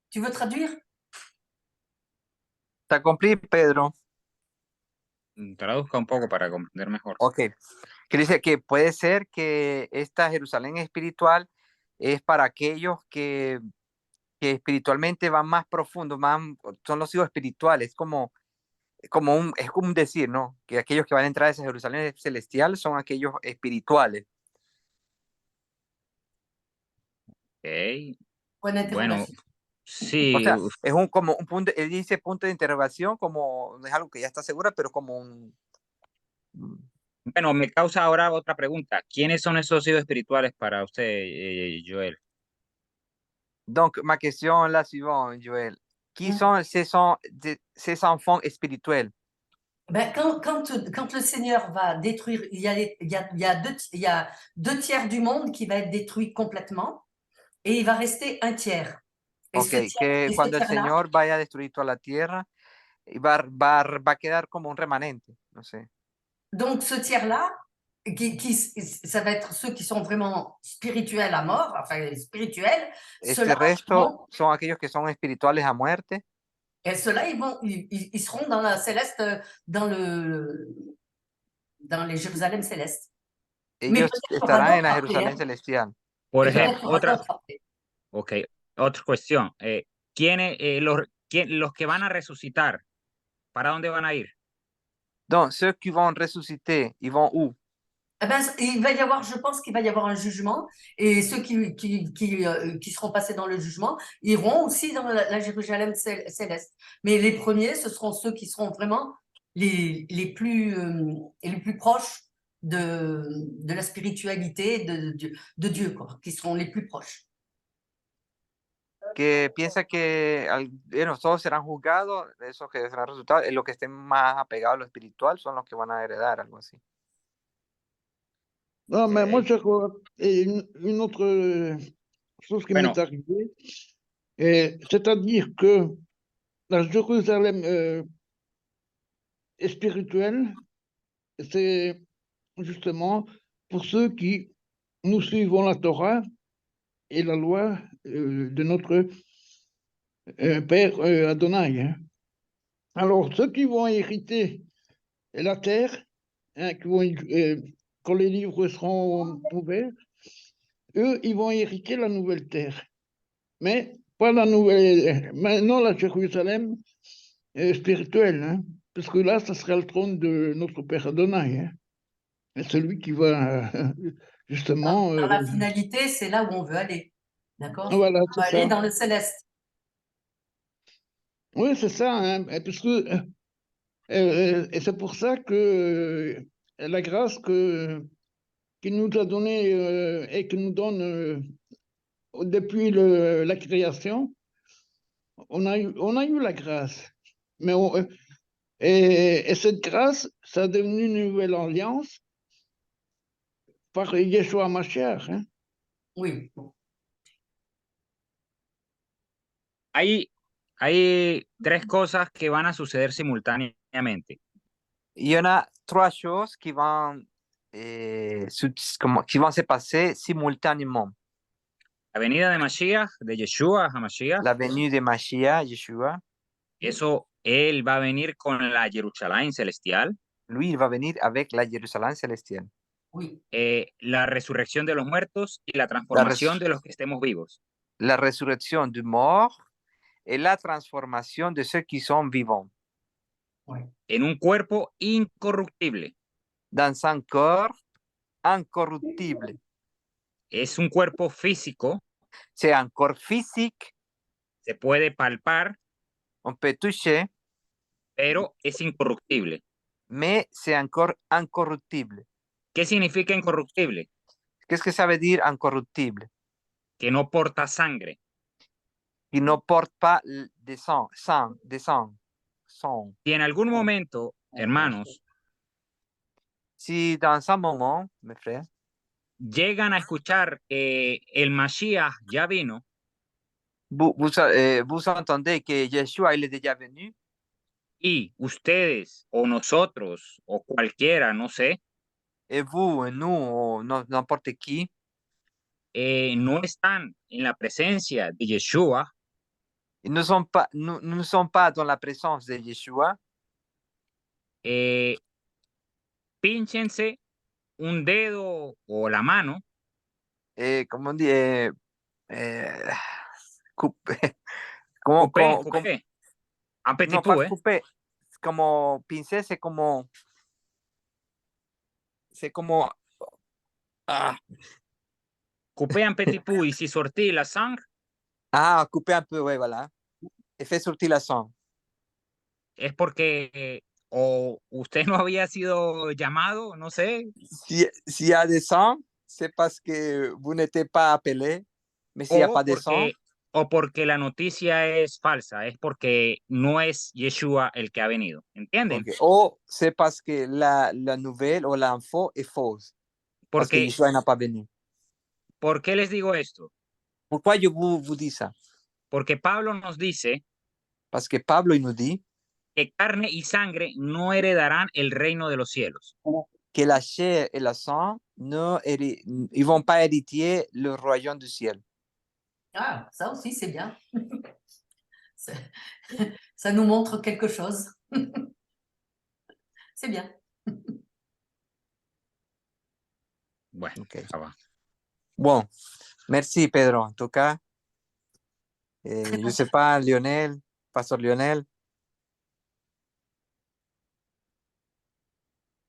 Tu veux traduire? ¿Está compris, Pedro? Traduzca un poco para comprender mejor. Ok. Que dice que puede ser que esta Jerusalén espiritual es para aquellos que espiritualmente van más profundo, son los hijos espirituales, es como un decir, ¿no? Que aquellos que van a entrar a esa Jerusalén celestial son aquellos espirituales. Okay. Bueno, sí. O sea, es como un punto, él dice punto de interrogación, como no es algo que ya está segura, pero como un... Bueno, me causa ahora otra pregunta. ¿Quiénes son esos hijos espirituales para usted, Joel? Donc, ma question la suivante, Joël. Qui sont ces enfants spirituels? Ben, quand le Seigneur va détruire, il y a deux tiers du monde qui va être détruit complètement et il va rester un tiers. Et Ok, que cuando el Señor vaya a destruir toda la tierra, va a quedar como un remanente, no sé. Donc ce tiers-là, ça va être ceux qui sont vraiment spirituels à mort, enfin spirituels. Este resto son aquellos que son espirituales a muerte. Et ceux-là, ils seront dans la céleste, dans les Jérusalem célestes. Ellos estarán en la Jerusalén celestial. Por ejemplo, otra cuestión. Los que van a resucitar, ¿para dónde van a ir? Donc, ceux qui vont ressusciter, ils vont où? Eh ben, je pense qu'il va y avoir un jugement et ceux qui seront passés dans le jugement iront aussi dans la Jérusalem céleste. Mais les premiers, ce seront ceux qui seront vraiment les plus proches de la spiritualité de Dieu, quoi, qui seront les plus proches. Que piensa que bueno, todos serán juzgados, esos que serán resultados, los que estén más apegados a lo espiritual son los que van a heredar, algo así. Non, mais moi, je crois, et une autre chose qui m'est arrivée, c'est-à-dire que la Jérusalem spirituelle, c'est justement pour ceux qui nous suivons la Torah et la loi de notre Père Adonai. Hein. Alors, ceux qui vont hériter la terre, hein, quand les livres seront ouverts, eux, ils vont hériter la nouvelle terre. Mais pas la nouvelle, maintenant la Jérusalem spirituelle, hein, parce que là, ça sera le trône de notre Père Adonai. Hein. Et celui qui va justement... Dans la finalité, c'est là où on veut aller. D'accord? Voilà, on va aller dans le céleste. Oui, c'est ça, hein, parce que, et c'est pour ça que la grâce qu'il nous a donnée et qu'il nous donne depuis la création, on a eu la grâce. Mais et cette grâce, ça a devenu une nouvelle alliance par Yeshua Mashiach. Hein? Oui. Hay tres cosas que van a suceder simultáneamente. Il y en a trois choses qui vont se passer simultanément. La venida de Mashiach, de Yeshua a Mashiach. La venue de Mashiach, Yeshua. Eso, él va a venir con la Jerusalén celestial. Lui, il va venir avec la Jerusalén celestial. Oui. La resurrección de los muertos y la transformación de los que estemos vivos. La resurrección du mort et la transformation de ceux qui sont vivants. Oui. En un cuerpo incorruptible. Dans un corps incorruptible. Es un cuerpo físico. C'est un corps physique. Se puede palpar. On peut toucher. Pero es incorruptible. Mais c'est un corps incorruptible. ¿Qué significa incorruptible? Qu'est-ce que ça veut dire incorruptible? Que no porta sangre. Qui ne porte pas de sang. Si en algún momento, hermanos, Si dans un moment, mes frères, llegan a escuchar que el Mashiach ya vino, vous entendez que Yeshua, il est déjà venu, y ustedes o nosotros o cualquiera, no sé, et vous, et nous, ou n'importe qui, no están en la presencia de Yeshua, nous ne sommes pas dans la présence de Yeshua, pínchense un dedo o la mano comme on dit, como, coupé. Un petit no, peu, pas couper, como pincé, c'est como, ah, coupé un petit peu y si sortir la sangre, couper un peu, ouais, voilà, et fait sortir la sang. es porque o usted no había sido llamado, no sé, S'il y a des sangs, c'est parce que vous n'étiez pas appelé, mais s'il n'y a pas de sang, o porque la noticia es falsa, es porque no es Yeshua el que ha venido, ¿entienden? okay. O c'est parce que la nouvelle ou l'info est fausse, parce que Porque, Yeshua n'a pas venu. ¿por qué les digo esto? Pourquoi je vous dis ça? Porque Pablo nos dice Parce que Pablo il nous dit que carne y sangre no heredarán el reino de los cielos. que la chair et la sang, ils vont pas hériter le royaume du ciel. Ah, ça aussi, c'est bien. Ça nous montre quelque chose. C'est bien. Bueno, okay. ça va. Bon, merci Pedro, en tout cas. Je sais pas, Lionel, Pasteur Lionel.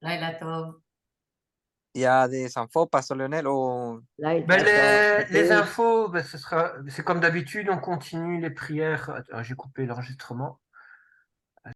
Laila Tov. Il y a des infos, Pasteur Lionel, ou... Les infos, c'est comme d'habitude, on continue les prières. Attends, j'ai coupé l'enregistrement.